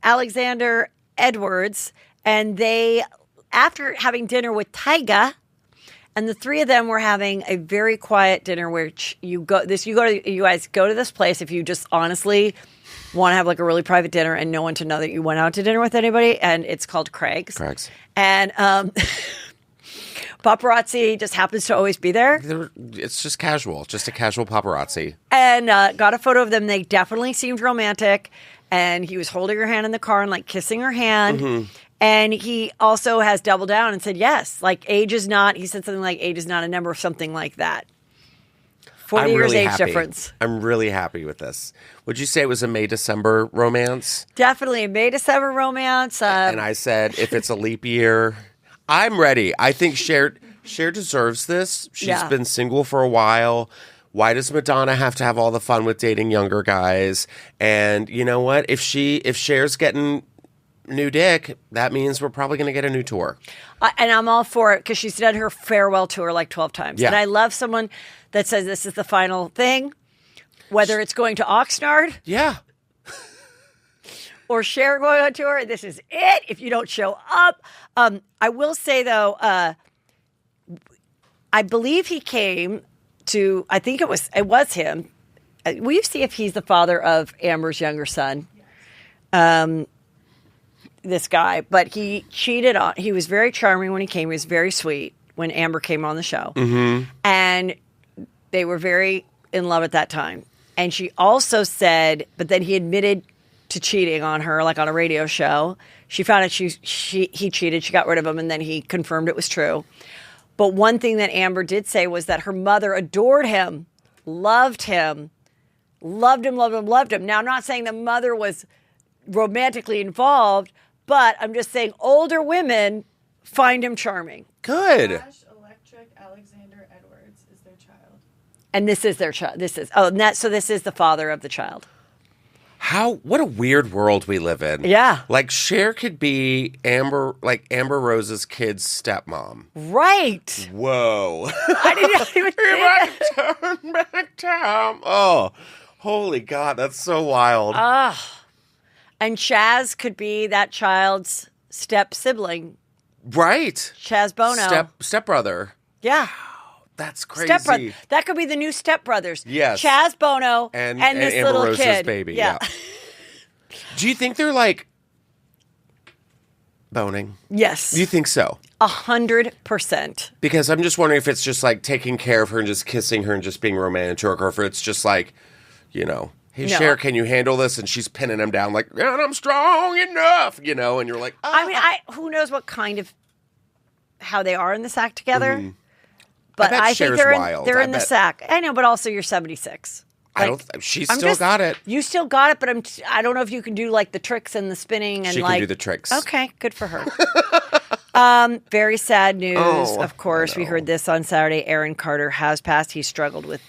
Alexander Edwards. And they, after having dinner with Tyga, and the three of them were having a very quiet dinner where you guys go to this place if you just honestly want to have like a really private dinner and no one to know that you went out to dinner with anybody, and it's called Craig's. And paparazzi just happens to always be there. It's just casual, just a casual paparazzi. And got a photo of them. They definitely seemed romantic, and he was holding her hand in the car and like kissing her hand. Mm-hmm. And he also has doubled down and said, yes, like age is not, he said something like age is not a number, something like that. 40 years really age happy. difference. I'm really happy with this. Would you say it was a May-December romance? Definitely a May-December romance. And I said, if it's a leap year, I'm ready. I think Cher deserves this. She's been single for a while. Why does Madonna have to have all the fun with dating younger guys? And you know what? If Cher's getting new dick, that means we're probably going to get a new tour. And I'm all for it because she's done her farewell tour like 12 times. Yeah. And I love someone that says this is the final thing, whether it's going to Oxnard Yeah. or Cher going on tour. This is it. If you don't show up. I will say, though, I believe he came to, I think it was him. Will you see if he's the father of Amber's younger son? This guy, but he cheated on. He was very charming when he came. He was very sweet when Amber came on the show, and they were very in love at that time. And she also said, but then he admitted to cheating on her, like on a radio show. She found out he cheated. She got rid of him, and then he confirmed it was true. But one thing that Amber did say was that her mother adored him, loved him. Now, I'm not saying the mother was romantically involved, but I'm just saying older women find him charming. Good. Electric Alexander Edwards is their child. And this is their child. This is the father of the child. What a weird world we live in. Yeah. Like Cher could be Amber Rose's kid's stepmom. Right. Whoa. I didn't even think that. Turn back time. Oh, holy God, that's so wild. And Chaz could be that child's step sibling. Right. Chaz Bono. Stepbrother. Yeah. That's crazy. Stepbrother. That could be the new stepbrothers. Yes. Chaz Bono and this Amber little Rose's kid. baby. Yeah. Do you think they're like boning? Yes. Do you think so? 100%. Because I'm just wondering if it's just like taking care of her and just kissing her and just being romantic, or if it's just like, hey, No. Cher, can you handle this? And she's pinning him down like, and I'm strong enough, and you're like, oh. I mean, who knows what kind of, how they are in the sack together. Mm-hmm. But I think Cher's they're wild. in the sack. I know, but also you're 76. She's still got it. You still got it, but I don't know if you can do like the tricks and the spinning and she like. She can do the tricks. Okay, good for her. Very sad news. Of course, we heard this on Saturday. Aaron Carter has passed. He struggled with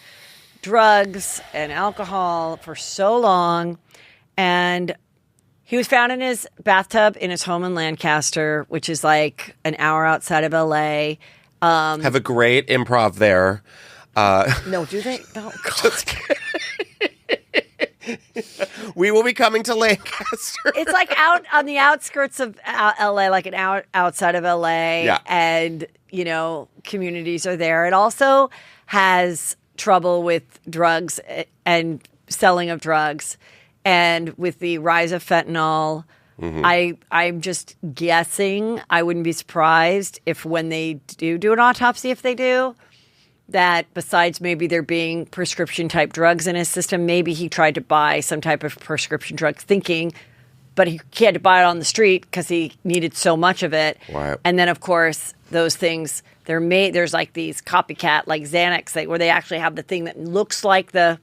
drugs and alcohol for so long, and he was found in his bathtub in his home in Lancaster, which is like an hour outside of LA. Have a great improv there. No, do they? No, God. We will be coming to Lancaster. It's like out on the outskirts of LA, like an hour outside of LA. Yeah. And, communities are there. It also has trouble with drugs and selling of drugs, and with the rise of fentanyl. I'm just guessing. I wouldn't be surprised if when they do an autopsy, if they do, that besides maybe there being prescription type drugs in his system, maybe he tried to buy some type of prescription drug thinking, but he had to buy it on the street because he needed so much of it. Right. And then, of course, those things, there's like these copycat, like Xanax, where they actually have the thing that looks like the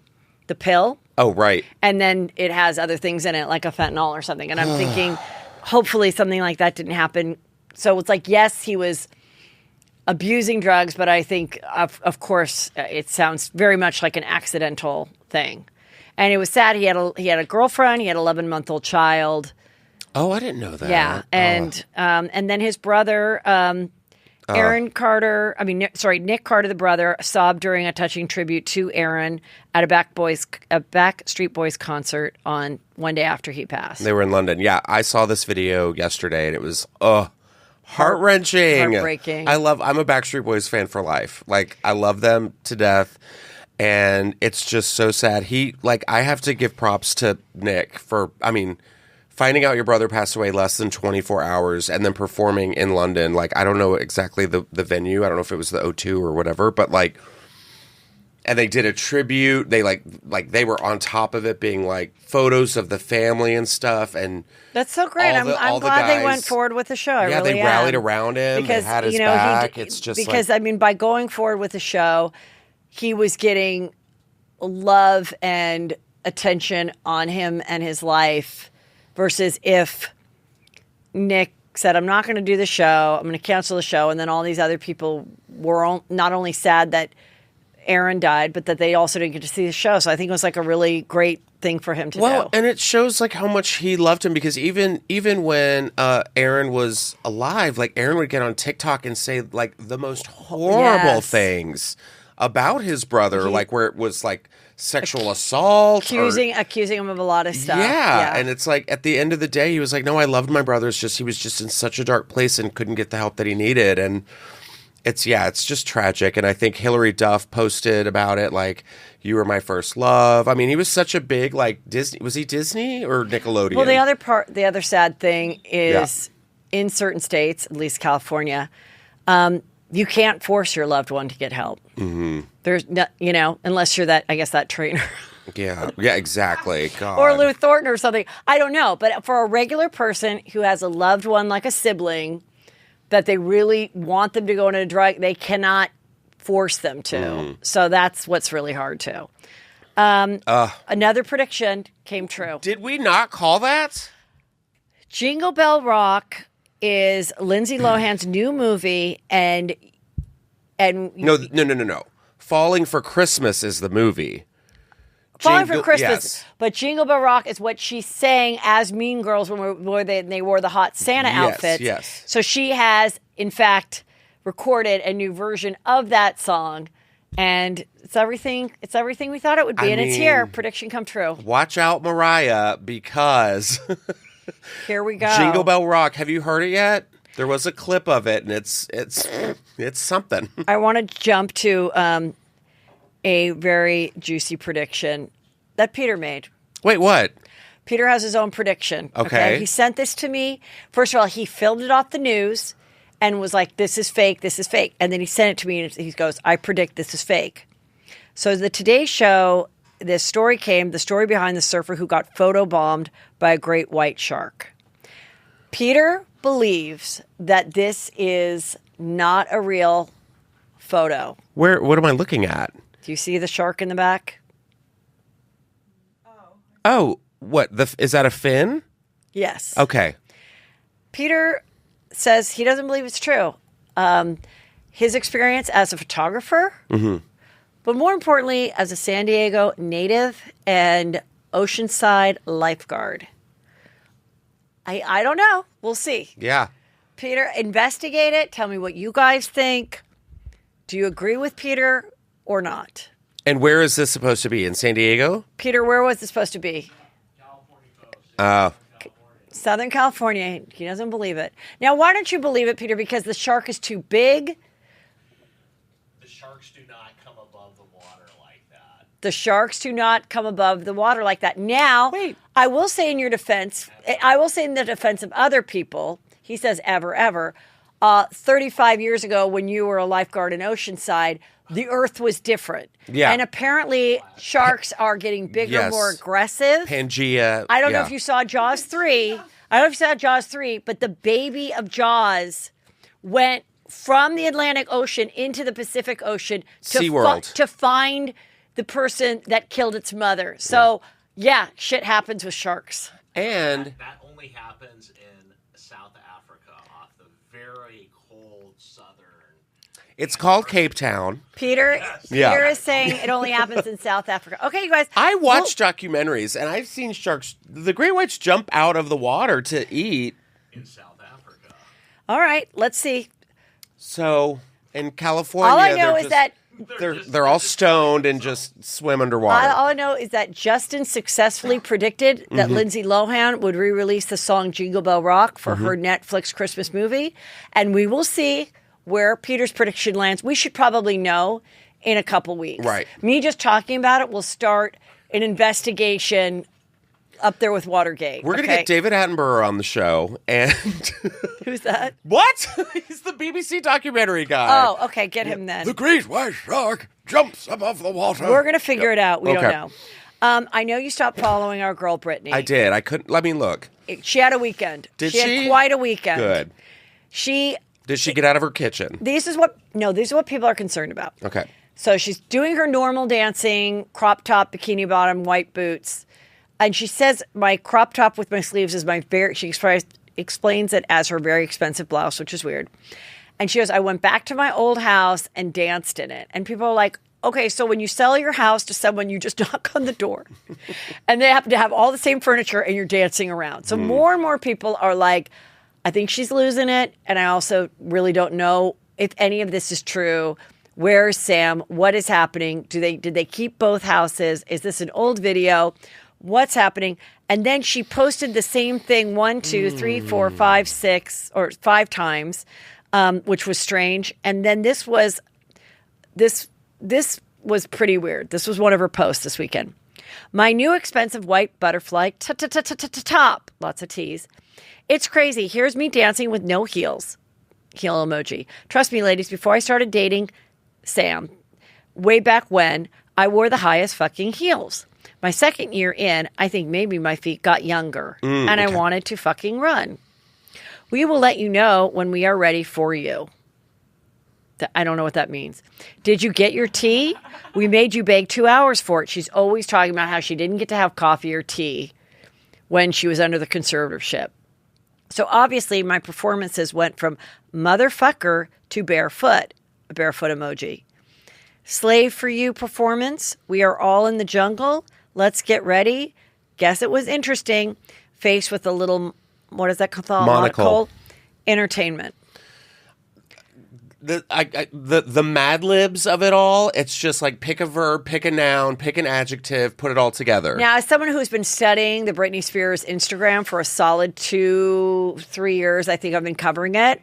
pill. Oh, right. And then it has other things in it, like a fentanyl or something. And I'm thinking, hopefully something like that didn't happen. So it's like, yes, he was abusing drugs, but I think, of course, it sounds very much like an accidental thing. And it was sad. He had a girlfriend. He had an 11-month-old child. Oh, I didn't know that. Yeah, and then his brother, Nick Carter, the brother, sobbed during a touching tribute to Aaron at a Backstreet Boys concert on one day after he passed. They were in London. Yeah, I saw this video yesterday, and it was heart-wrenching. Heartbreaking. I'm a Backstreet Boys fan for life. Like, I love them to death, and it's just so sad. I have to give props to Nick for, finding out your brother passed away less than 24 hours and then performing in London. Like, I don't know exactly the venue. I don't know if it was the O2 or whatever, but and they did a tribute. They they were on top of it, being like photos of the family and stuff. And that's so great. I'm glad they went forward with the show. I really they rallied around him. Because they had his back. It's just by going forward with the show, he was getting love and attention on him and his life. Versus if Nick said, I'm not going to do the show, I'm going to cancel the show, and then all these other people were not only sad that Aaron died, but that they also didn't get to see the show. So I think it was like a really great thing for him to do. Well, and it shows like how much he loved him, because even when Aaron was alive, like Aaron would get on TikTok and say like the most horrible things about his brother, like where it was like sexual assault, accusing him of a lot of stuff. Yeah, and it's like at the end of the day, he was like, "No, I loved my brother. It's just he was just in such a dark place and couldn't get the help that he needed." And it's just tragic. And I think Hillary Duff posted about it, like, "You were my first love." I mean, he was such a big like Disney. Was he Disney or Nickelodeon? Well, the other sad thing is in certain states, at least California, you can't force your loved one to get help. Mm-hmm. There's unless you're that trainer. Yeah, exactly. God. Or Lou Thornton or something. I don't know. But for a regular person who has a loved one like a sibling that they really want them to go into a drug, they cannot force them to. Mm. So that's what's really hard too. Another prediction came true. Did we not call that? Jingle Bell Rock is Lindsay Lohan's new movie, and no. Falling for Christmas is the movie. Falling for Christmas, but Jingle Bell Rock is what she sang as Mean Girls when they wore the hot Santa outfits. Yes. So she has, in fact, recorded a new version of that song, and it's everything we thought it would be, and it's here. Prediction come true. Watch out, Mariah, because here we go. Jingle Bell Rock. Have you heard it yet? There was a clip of it, and it's something. I want to jump to a very juicy prediction that Peter made. Wait, what? Peter has his own prediction. Okay. He sent this to me. First of all, he filmed it off the news and was like, "This is fake. This is fake." And then he sent it to me, and he goes, "I predict this is fake." So the Today Show, this story came, the story behind the surfer who got photobombed by a great white shark. Peter believes that this is not a real photo. What am I looking at? Do you see the shark in the back? Oh, what? Is that a fin? Yes. Okay. Peter says he doesn't believe it's true. His experience as a photographer, but more importantly, as a San Diego native and Oceanside lifeguard. I don't know. We'll see. Yeah. Peter, investigate it. Tell me what you guys think. Do you agree with Peter or not? And where is this supposed to be? In San Diego? Peter, where was this supposed to be? California coast. Southern California. He doesn't believe it. Now, why don't you believe it, Peter? Because the shark is too big? The sharks do not come above the water like The sharks do not come above the water like that. Now, Wait. I will say in your defense, I will say in the defense of other people, he says ever, 35 years ago when you were a lifeguard in Oceanside, the earth was different. Yeah. And apparently sharks are getting bigger, Yes. more aggressive. Pangea. I don't know yeah. if you saw Jaws 3. I don't know if you saw Jaws 3, but the baby of Jaws went from the Atlantic Ocean into the Pacific Ocean SeaWorld. to find the person that killed its mother. So, yeah, shit happens with sharks. And That only happens in South Africa off the very cold southern. it's called Cape Town. Peter Yeah. is saying it only happens in South Africa. Okay, you guys. I watch documentaries, and I've seen sharks. The great whites jump out of the water to eat. In South Africa. All right, let's see. So in California, All I know they're is just- that they're all stoned and just swim underwater. all I know is that Justin successfully predicted that Lindsay Lohan would re-release the song Jingle Bell Rock for her Netflix Christmas movie, and we will see where Peter's prediction lands. We should probably know in a couple weeks. Right. Me just talking about it will start an investigation up there with Watergate. We're gonna okay? get David Attenborough on the show, and Who's that? what? He's the BBC documentary guy. Oh, okay, get him then. The great white shark jumps above the water. We're gonna figure it out. We Okay. don't know. I know you stopped following our girl Britney. I did. I couldn't. Let me look. She had a weekend. Did she? she? Had quite a weekend. Good. She. Did she get out of her kitchen? These is what people are concerned about. Okay. So she's doing her normal dancing, crop top, bikini bottom, white boots. And she says, my crop top with my sleeves is she explains it as her very expensive blouse, which is weird. And she goes, I went back to my old house and danced in it. And people are like, okay, so when you sell your house to someone, you just knock on the door. And they happen to have all the same furniture and you're dancing around. So more and more people are like, I think she's losing it. And I also really don't know if any of this is true. Where's Sam? What is happening? Did they keep both houses? Is this an old video? What's happening? And then she posted the same thing 1, 2, 3, 4, 5, 6, or 5 times, which was strange. And then this was pretty weird. This was one of her posts this weekend. My new expensive white butterfly top, lots of T's. It's crazy. Here's me dancing with no heels. Heel emoji. Trust me, ladies, before I started dating Sam, way back when, I wore the highest fucking heels. My second year in, I think maybe my feet got younger and I wanted to fucking run. We will let you know when we are ready for you. I don't know what that means. Did you get your tea? We made you beg 2 hours for it. She's always talking about how she didn't get to have coffee or tea when she was under the conservatorship. So obviously my performances went from motherfucker to barefoot, a barefoot emoji. Slave for you performance. We are all in the jungle. Let's get ready. Guess it was interesting. Faced with a little, what is that called? Monocle. Entertainment. The Mad Libs of it all, it's just like pick a verb, pick a noun, pick an adjective, put it all together. Now, as someone who's been studying the Britney Spears Instagram for a solid 2-3 years, I think I've been covering it.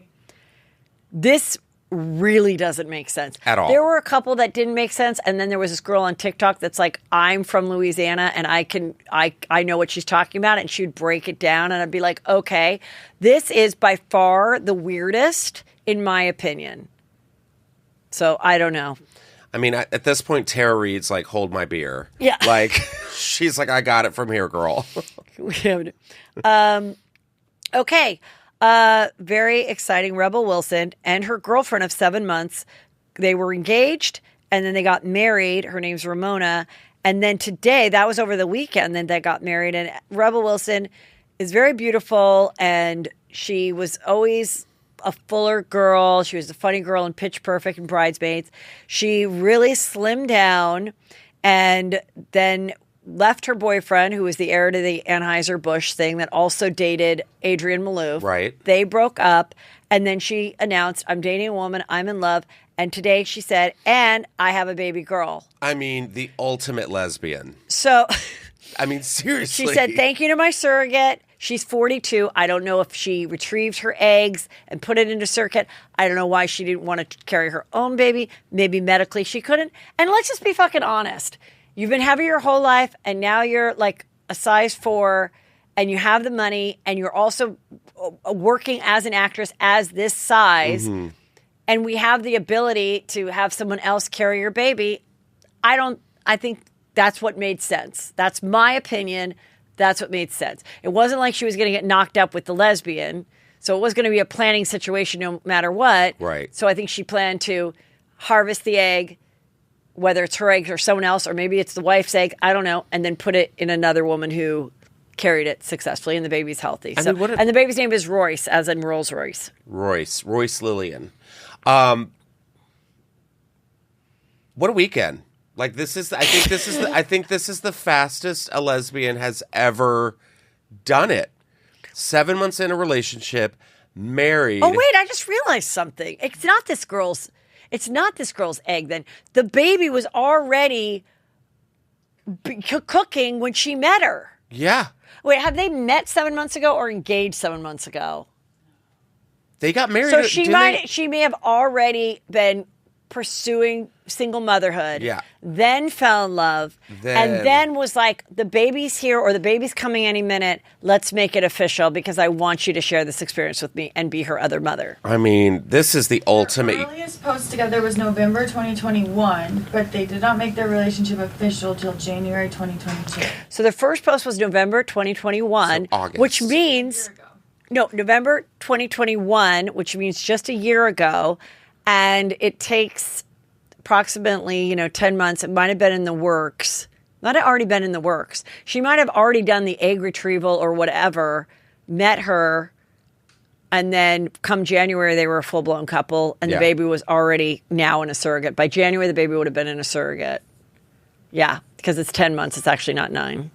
This really doesn't make sense at all. There were a couple that didn't make sense, and then there was this girl on TikTok that's like, I'm from Louisiana and I know what she's talking about, and she'd break it down and I'd be like, okay, this is by far the weirdest in my opinion. So I don't know. I mean, at this point, Tara Reid's like, hold my beer. Yeah. Like, she's like, I got it from here, girl. Okay. Very exciting. Rebel Wilson and her girlfriend of 7 months, they were engaged and then they got married. Her name's Ramona. And then today, that was over the weekend, then they got married. And Rebel Wilson is very beautiful, and she was always a fuller girl. She was a funny girl in Pitch Perfect and Bridesmaids. She really slimmed down and then left her boyfriend, who was the heir to the Anheuser-Busch thing that also dated Adrienne Maloof. Right. They broke up, and then she announced, I'm dating a woman, I'm in love. And today she said, and I have a baby girl. I mean, the ultimate lesbian. So I mean, seriously. she said, thank you to my surrogate. She's 42. I don't know if she retrieved her eggs and put it into surrogate. I don't know why she didn't want to carry her own baby. Maybe medically she couldn't. And let's just be fucking honest. You've been heavy your whole life, and now you're like a size 4, and you have the money, and you're also working as an actress as this size, and we have the ability to have someone else carry your baby. I think that's what made sense. That's my opinion. That's what made sense. It wasn't like she was going to get knocked up with the lesbian. So it was going to be a planning situation no matter what. Right. So I think she planned to harvest the egg, whether it's her egg or someone else, or maybe it's the wife's egg, I don't know, and then put it in another woman who carried it successfally, and the baby's healthy. And the baby's name is Royce, as in Rolls Royce. Royce Lillian. What a weekend. Like I think this is the fastest a lesbian has ever done it. 7 months in a relationship, married. Oh wait, I just realized something. It's not this girl's egg then. The baby was already cooking when she met her. Yeah. Wait, have they met 7 months ago or engaged 7 months ago? They got married. So she may have already been pursuing single motherhood. Yeah. Then fell in love. And then was like, the baby's here or the baby's coming any minute. Let's make it official because I want you to share this experience with me and be her other mother. I mean, this is the ultimate. Their earliest post together was November 2021, but they did not make their relationship official till January 2022. So the first post was November 2021, So August. which means November 2021, which means just a year ago. And it takes approximately, 10 months. It might have been in the works. Might have already been in the works. She might have already done the egg retrieval or whatever, met her, and then come January, they were a full-blown couple, and the baby was already now in a surrogate. By January, the baby would have been in a surrogate. Yeah, because it's 10 months. It's actually not 9.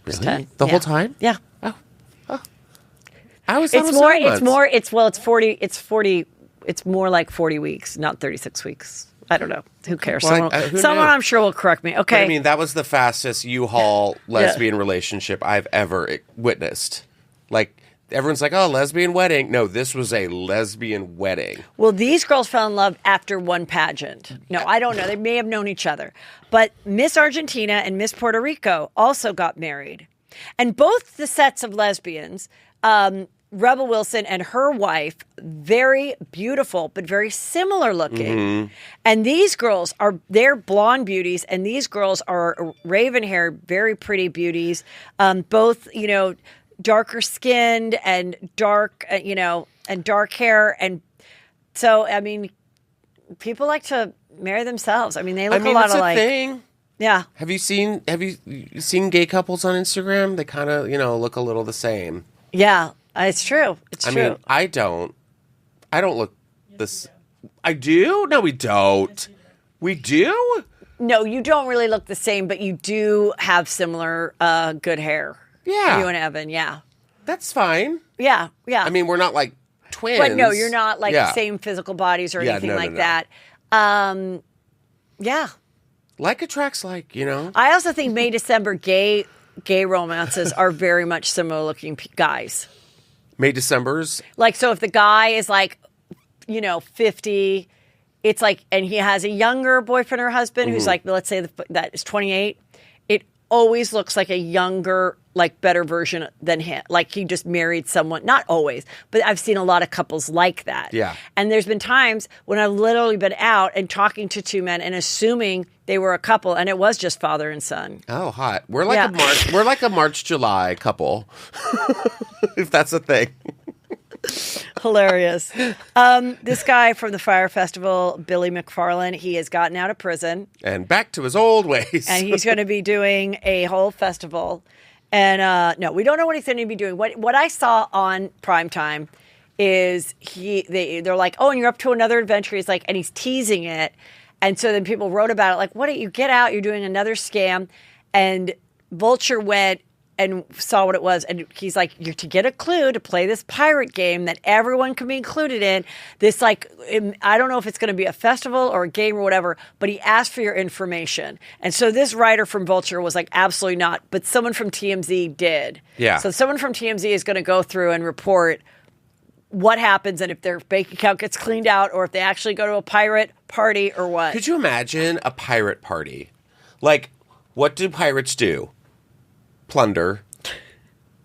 It's Really? 10. The whole time? Yeah. I was. It's more. It's 40. It's 40. It's more like 40 weeks, not 36 weeks. I don't know. Who cares? Well, someone knew? I'm sure will correct me. Okay. But, I mean, that was the fastest U-Haul lesbian relationship I've ever witnessed. Like, everyone's like, oh, lesbian wedding. No, this was a lesbian wedding. Well, these girls fell in love after one pageant. No, I don't know. They may have known each other. But Miss Argentina and Miss Puerto Rico also got married. And both the sets of lesbians, Rebel Wilson and her wife, very beautiful, but very similar looking. Mm-hmm. And these girls they're blonde beauties, and these girls are raven hair, very pretty beauties. Both, darker skinned and dark, and dark hair. And so, I mean, people like to marry themselves. I mean, they look a lot alike. Thing. Yeah. Have you seen gay couples on Instagram? They kind of, look a little the same. Yeah. It's true. It's true. I mean, I don't look this. I do? No, we don't. We do? No, you don't really look the same, but you do have similar good hair. Yeah. You and Evan, yeah. That's fine. Yeah, yeah. I mean, we're not like twins. But no, you're not like the same physical bodies or anything like that. Yeah. Like attracts like, I also think May, December gay romances are very much similar looking guys. May, December's? Like, so if the guy is like, 50, it's like, and he has a younger boyfriend or husband who's like, let's say that is 28, it always looks like a younger, like better version than him. Like he just married someone, not always, but I've seen a lot of couples like that. Yeah. And there's been times when I've literally been out and talking to two men and assuming they were a couple, and it was just father and son. Oh, hot. We're like a March, July couple. If that's a thing. Hilarious. This guy from the Fire Festival, Billy McFarland, he has gotten out of prison. And back to his old ways. And he's going to be doing a whole festival. And no, we don't know what he's going to be doing. What I saw on Primetime is they're like, oh, and you're up to another adventure. He's like, and he's teasing it. And so then people wrote about it, like, what you get out, you're doing another scam. And Vulture went and saw what it was. And he's like, you're to get a clue to play this pirate game that everyone can be included in. This, like, I don't know if it's going to be a festival or a game or whatever, but he asked for your information. And so this writer from Vulture was like, absolutely not. But someone from TMZ did. Yeah. So someone from TMZ is going to go through and report what happens and if their bank account gets cleaned out or if they actually go to a pirate party or what. Could you imagine a pirate party? Like, What do pirates do? Plunder.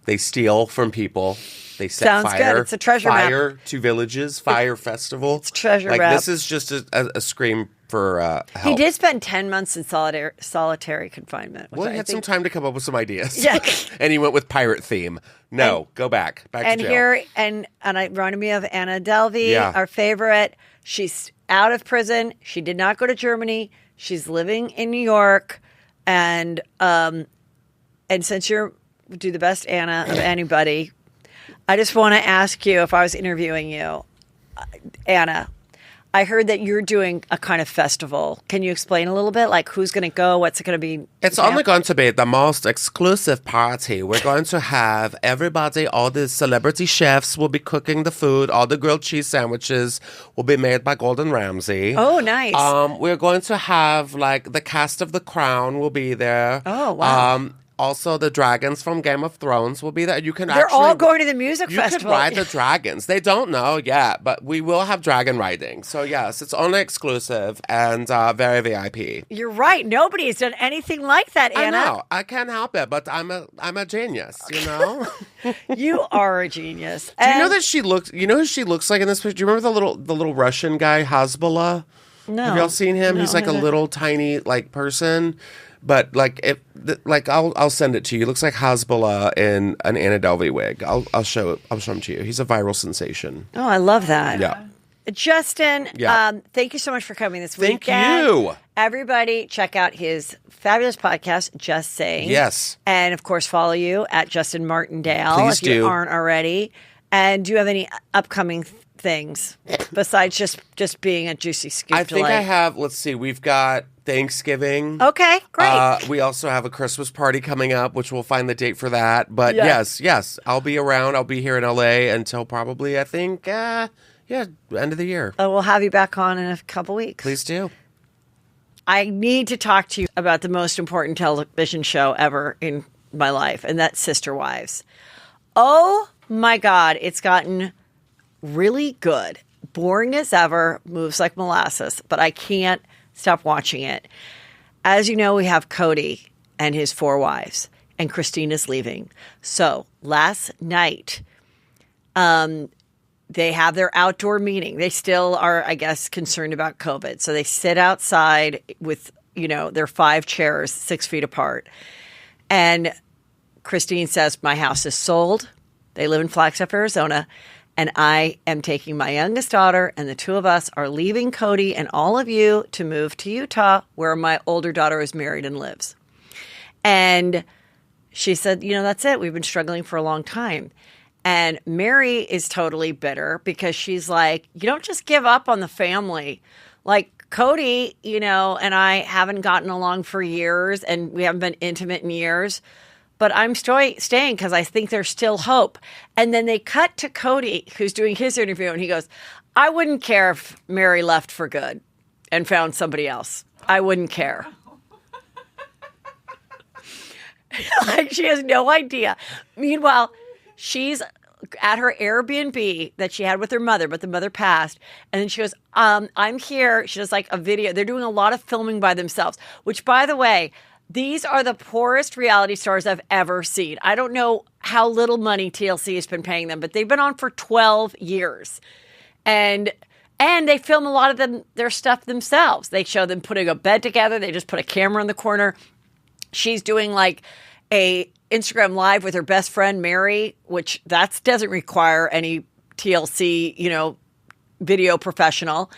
They steal from people. They set Sounds fire. good. It's a treasure map. Fire to villages. Fire festival. It's treasure like map. This is just a scream for help. He did spend 10 months in solitary confinement. Well, he had some time to come up with some ideas. Yeah. And he went with pirate theme. No, go back. Back And to jail. here, and it reminded me of Anna Delvey, Yeah. our favorite. She's out of prison. She did not go to Germany. She's living in New York. And since you do the best Anna of anybody, I just want to ask you, if I was interviewing you, Anna, I heard that you're doing a kind of festival. Can you explain a little bit? Like, who's going to go? What's it going to be? It's only going to be the most exclusive party. We're going to have everybody, all the celebrity chefs will be cooking the food. All the grilled cheese sandwiches will be made by Gordon Ramsay. Oh, nice. We're going to have, like, the cast of The Crown will be there. Oh, wow. Also, the dragons from Game of Thrones will be there. They're all going to the music festival. You can ride the dragons. They don't know yet, but we will have dragon riding. So, yes, it's only exclusive and very VIP. You're right. Nobody has done anything like that, Anna. I know. I can't help it, but I'm a genius, you know? You are a genius. Do you know that she looks, you know who she looks like in this picture? Do you remember the little Russian guy, Hezbollah? No. Have y'all seen him? No, He's like a little tiny like person. But I'll send it to you. He looks like Hezbollah in an Anna Delvey wig. I'll show him to you. He's a viral sensation. Oh, I love that. Yeah. Justin, Yeah. thank you so much for coming this Thank weekend. you. Everybody, check out his fabulous podcast, Just Saying. Yes. And, of course, follow you at Justin Martindale Please if you do. aren't already. And do you have any upcoming things besides just being a Juicy Scoop I think delight? I have. Let's see. We've got Thanksgiving. Okay, great. We also have a Christmas party coming up, which we'll find the date for that. But Yeah. yes, I'll be around. I'll be here in LA until probably, I think, end of the year. We'll have you back on in a couple weeks. Please do. I need to talk to you about the most important television show ever in my life, and that's Sister Wives. Oh my God, it's gotten really good. Boring as ever, moves like molasses, but I can't stop watching it. As you know, we have Cody and his 4 wives, and Christina's leaving. So last night, they have their outdoor meeting. They still are, I guess, concerned about COVID. So they sit outside with, their 5 chairs 6 feet apart. And Christine says, my house is sold. They live in Flagstaff, Arizona. And I am taking my youngest daughter, and the 2 of us are leaving Cody and all of you to move to Utah, where my older daughter is married and lives. And she said, that's it. We've been struggling for a long time. And Mary is totally bitter because she's like, you don't just give up on the family. Like Cody, and I haven't gotten along for years, and we haven't been intimate in years. But I'm staying because I think there's still hope. And then they cut to Cody, who's doing his interview, and he goes, I wouldn't care if Mary left for good and found somebody else. I wouldn't care. Like, she has no idea. Meanwhile, she's at her Airbnb that she had with her mother, but the mother passed. And then she goes, I'm here. She does like a video. They're doing a lot of filming by themselves, which, by the way, these are the poorest reality stars I've ever seen. I don't know how little money TLC has been paying them, but they've been on for 12 years. And they film a lot of their stuff themselves. They show them putting a bed together. They just put a camera in the corner. She's doing like a Instagram Live with her best friend, Mary, which that doesn't require any TLC, video professional.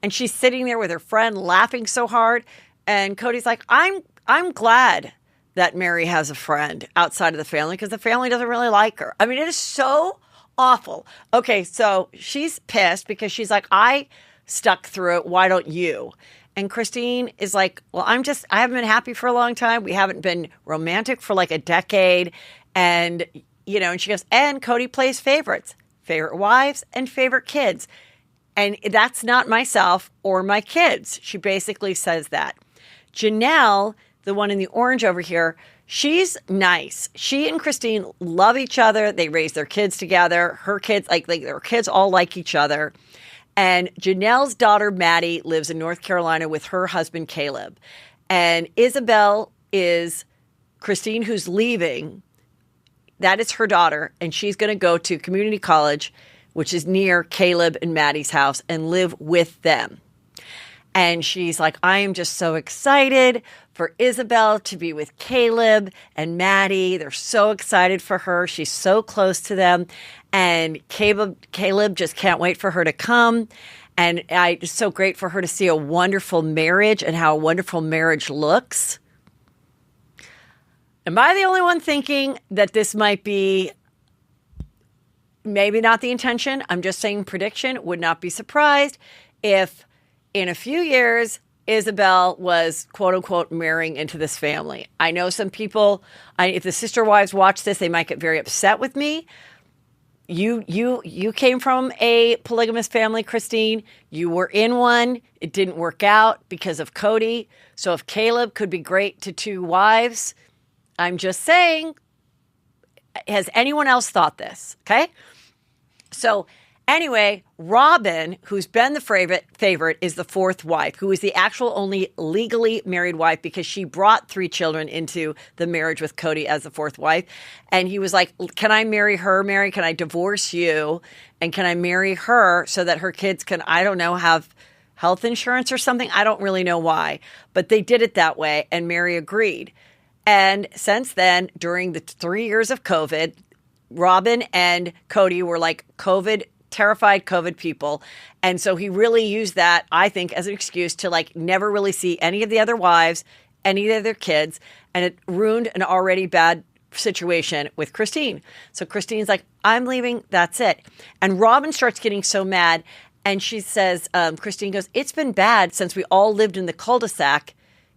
And she's sitting there with her friend laughing so hard. And Cody's like, I'm glad that Mary has a friend outside of the family because the family doesn't really like her. I mean, it is so awful. Okay, so she's pissed because she's like, I stuck through it. Why don't you? And Christine is like, well, I haven't been happy for a long time. We haven't been romantic for like a decade. And, and she goes, and Cody plays favorites, favorite wives and favorite kids. And that's not myself or my kids. She basically says that. Janelle, the one in the orange over here, she's nice. She and Christine love each other. They raise their kids together. Her kids, like their kids all like each other. And Janelle's daughter, Maddie, lives in North Carolina with her husband, Caleb. And Isabel is Christine, who's leaving. That is her daughter, and she's going to go to community college, which is near Caleb and Maddie's house, and live with them. And she's like, I am just so excited for Isabel to be with Caleb and Maddie. They're so excited for her. She's so close to them. And Caleb just can't wait for her to come. And it's so great for her to see a wonderful marriage and how a wonderful marriage looks. Am I the only one thinking that this might be maybe not the intention? I'm just saying prediction. Would not be surprised if in a few years, Isabel was, quote unquote, marrying into this family. I know some people, if the sister wives watch this, they might get very upset with me. You came from a polygamous family, Christine. You were in one. It didn't work out because of Cody. So if Caleb could be great to two wives, I'm just saying, has anyone else thought this? Okay. So anyway, Robin, who's been the favorite, is the fourth wife, who is the actual only legally married wife because she brought 3 children into the marriage with Cody as the fourth wife. And he was like, can I marry her, Mary? Can I divorce you? And can I marry her so that her kids can, I don't know, have health insurance or something? I don't really know why. But they did it that way, and Mary agreed. And since then, during the 3 years of COVID, Robin and Cody were like terrified COVID people. And so he really used that, I think, as an excuse to like never really see any of the other wives, any of their kids. And it ruined an already bad situation with Christine. So Christine's like, I'm leaving. That's it. And Robin starts getting so mad. And she says, Christine goes, it's been bad since we all lived in the cul-de-sac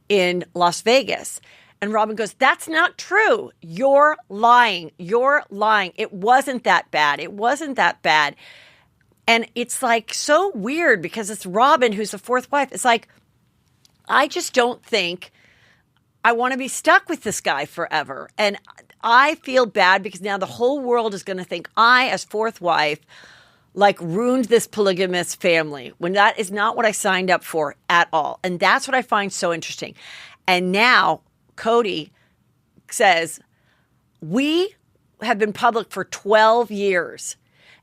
in Las Vegas. And Robin goes, that's not true. You're lying. You're lying. It wasn't that bad. It wasn't that bad. And it's like so weird because it's Robin who's the fourth wife. It's like, I just don't think I want to be stuck with this guy forever. And I feel bad because now the whole world is going to think I, as fourth wife, like ruined this polygamous family when that is not what I signed up for at all. And that's what I find so interesting. And now Cody says, we have been public for 12 years.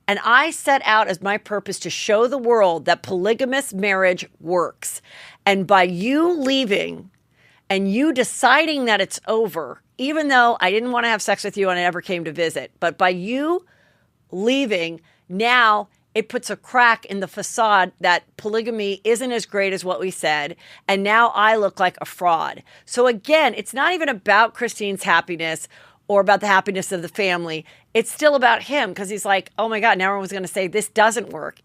And I set out as my purpose to show the world that polygamous marriage works. And by you leaving and you deciding that it's over, even though I didn't want to have sex with you and I never came to visit, but by you leaving, now it puts a crack in the facade that polygamy isn't as great as what we said. And now I look like a fraud. So again, it's not even about Christine's happiness or about the happiness of the family. It's still about him because he's like, oh my God, now everyone's going to say this doesn't work.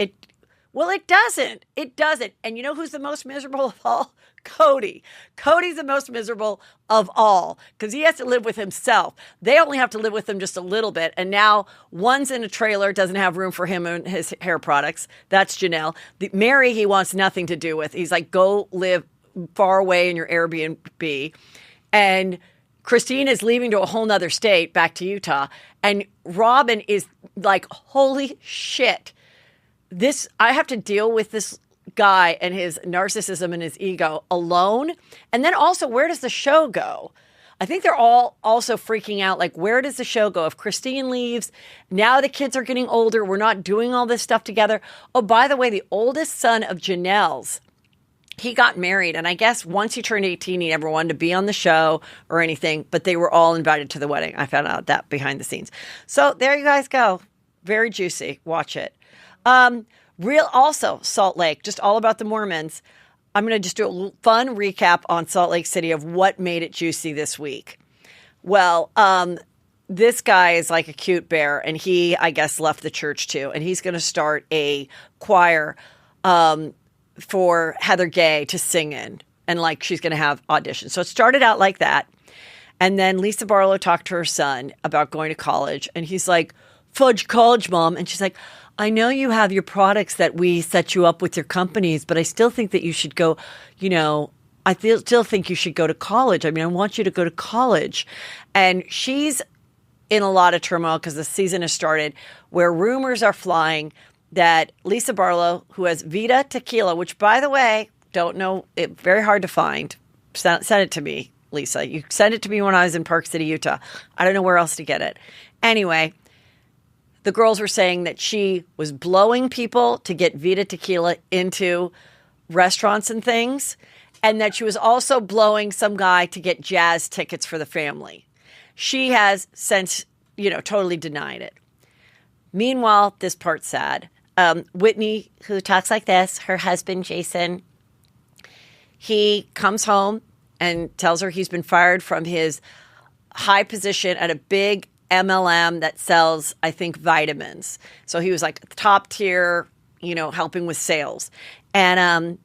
Well, it doesn't. It doesn't. And you know who's the most miserable of all? Cody. Cody's the most miserable of all because he has to live with himself. They only have to live with him just a little bit. And now one's in a trailer, doesn't have room for him and his hair products. That's Janelle. Mary, he wants nothing to do with. He's like, go live far away in your Airbnb. And Christine is leaving to a whole nother state, back to Utah. And Robin is like, holy shit. I have to deal with this guy and his narcissism and his ego alone. And then also, where does the show go? I think they're all also freaking out. Like, where does the show go? If Christine leaves, now the kids are getting older. We're not doing all this stuff together. Oh, by the way, the oldest son of Janelle's, he got married. And I guess once he turned 18, he never wanted to be on the show or anything. But they were all invited to the wedding. I found out that behind the scenes. So there you guys go. Very juicy. Watch it. Also, Salt Lake, just all about the Mormons. I'm going to just do a fun recap on Salt Lake City of what made it juicy this week. Well, this guy is like a cute bear, and he, I guess, left the church too. And he's going to start a choir for Heather Gay to sing in. And like she's going to have auditions. So it started out like that. And then Lisa Barlow talked to her son about going to college. And he's like, fudge college, Mom. And she's like, I know you have your products that we set you up with your companies, but I still think that you should go, still think you should go to college. I mean, I want you to go to college. And she's in a lot of turmoil because the season has started where rumors are flying that Lisa Barlow, who has Vita Tequila, which, by the way, don't know, very hard to find. Send it to me. Lisa. You sent it to me when I was in Park City, Utah. I don't know where else to get it. Anyway, the girls were saying that she was blowing people to get Vita tequila into restaurants and things, and that she was also blowing some guy to get jazz tickets for the family. She has since, totally denied it. Meanwhile, this part's sad. Whitney, who talks like this, her husband, Jason, he comes home and tells her he's been fired from his high position at a big MLM that sells, I think, vitamins. So he was like top tier, helping with sales. And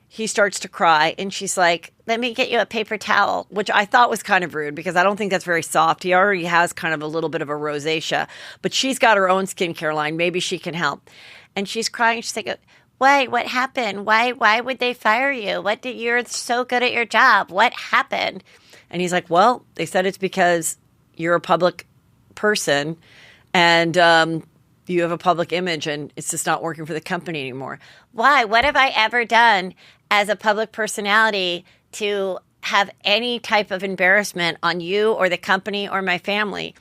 he starts to cry, and she's like, let me get you a paper towel, which I thought was kind of rude because I don't think that's very soft. He already has kind of a little bit of a rosacea, but she's got her own skincare line. Maybe she can help. And she's crying. She's like, why? What happened? Why would they fire you? You're so good at your job. What happened? And he's like, well, they said it's because you're a public person and you have a public image and it's just not working for the company anymore. Why? What have I ever done as a public personality to have any type of embarrassment on you or the company or my family?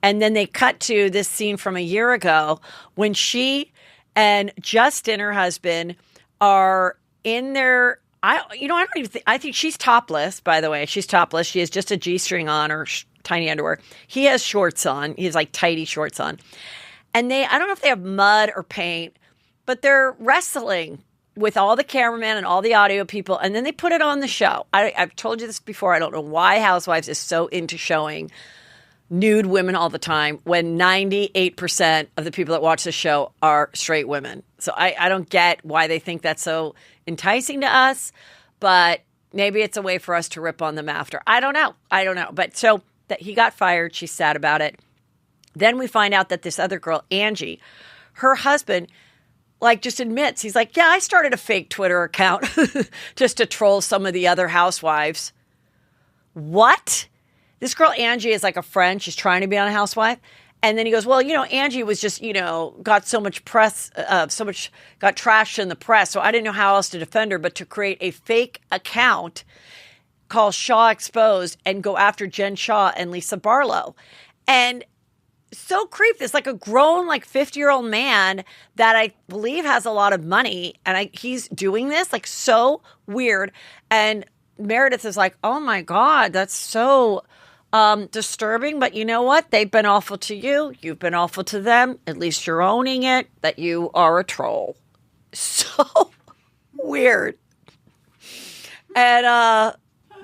And then they cut to this scene from a year ago when she and Justin, her husband, are in their, I think she's topless, by the way. She's topless. She has just a G-string on or tiny underwear. He has shorts on. He has like tighty shorts on. And I don't know if they have mud or paint, but they're wrestling with all the cameramen and all the audio people. And then they put it on the show. I've told you this before. I don't know why Housewives is so into showing nude women all the time when 98% of the people that watch the show are straight women. So I don't get why they think that's so enticing to us, but maybe it's a way for us to rip on them after. I don't know. But so that he got fired. She's sad about it. Then we find out that this other girl, Angie, her husband, just admits, he's like, yeah, I started a fake Twitter account just to troll some of the other housewives. What? This girl, Angie, is like a friend. She's trying to be on a housewife. And then he goes, well, Angie was just, got so much press, got trashed in the press. So I didn't know how else to defend her, but to create a fake account called Shaw Exposed and go after Jen Shaw and Lisa Barlow. And so creepy. It's like a grown, 50-year-old man that I believe has a lot of money. And he's doing this, so weird. And Meredith is like, oh my God, that's so disturbing. But you know what? They've been awful to you. You've been awful to them. At least you're owning it, that you are a troll. So weird. And,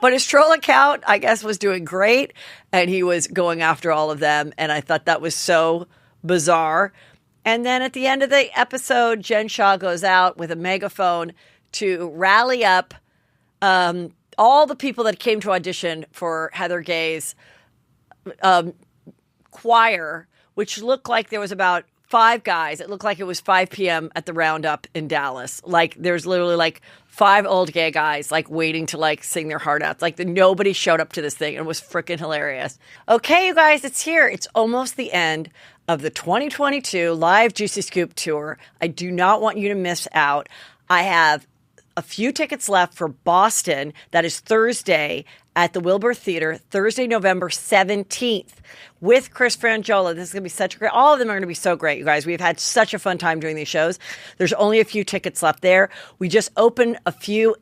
but his troll account, I guess, was doing great. And he was going after all of them. And I thought that was so bizarre. And then at the end of the episode, Jen Shaw goes out with a megaphone to rally up all the people that came to audition for Heather Gay's choir, which looked like there was about 5 guys. It looked like it was 5 p.m. at the Roundup in Dallas. There's literally 5 old gay guys waiting to sing their heart out. Nobody showed up to this thing. It was freaking hilarious. Okay, you guys, it's here. It's almost the end of the 2022 Live Juicy Scoop Tour. I do not want you to miss out. I have a few tickets left for Boston. That is Thursday at the Wilbur Theater, Thursday, November 17th with Chris Frangiola. This is going to be such a great, all of them are going to be so great, you guys. We've had such a fun time doing these shows. There's only a few tickets left there. We just opened a few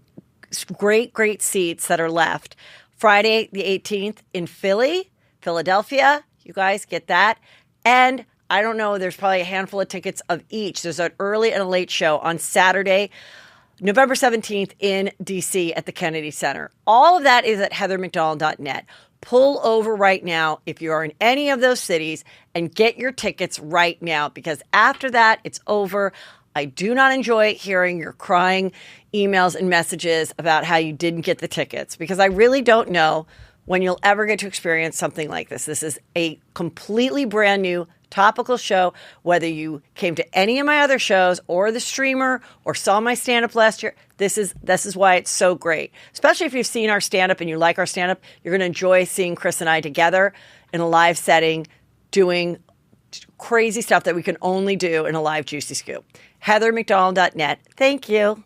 great seats that are left. Friday, the 18th in Philadelphia. You guys get that. And I don't know, there's probably a handful of tickets of each. There's an early and a late show on Saturday, November 17th in DC at the Kennedy Center. All of that is at heathermcdonald.net. Pull over right now if you are in any of those cities and get your tickets right now, because after that, it's over. I do not enjoy hearing your crying emails and messages about how you didn't get the tickets, because I really don't know when you'll ever get to experience something like this. This is a completely brand new topical show. Whether you came to any of my other shows or the streamer or saw my stand-up last year, this is why it's so great. Especially if you've seen our stand-up and you like our stand-up, you're going to enjoy seeing Chris and I together in a live setting doing crazy stuff that we can only do in a live Juicy Scoop. heathermcdonald.net. Thank you.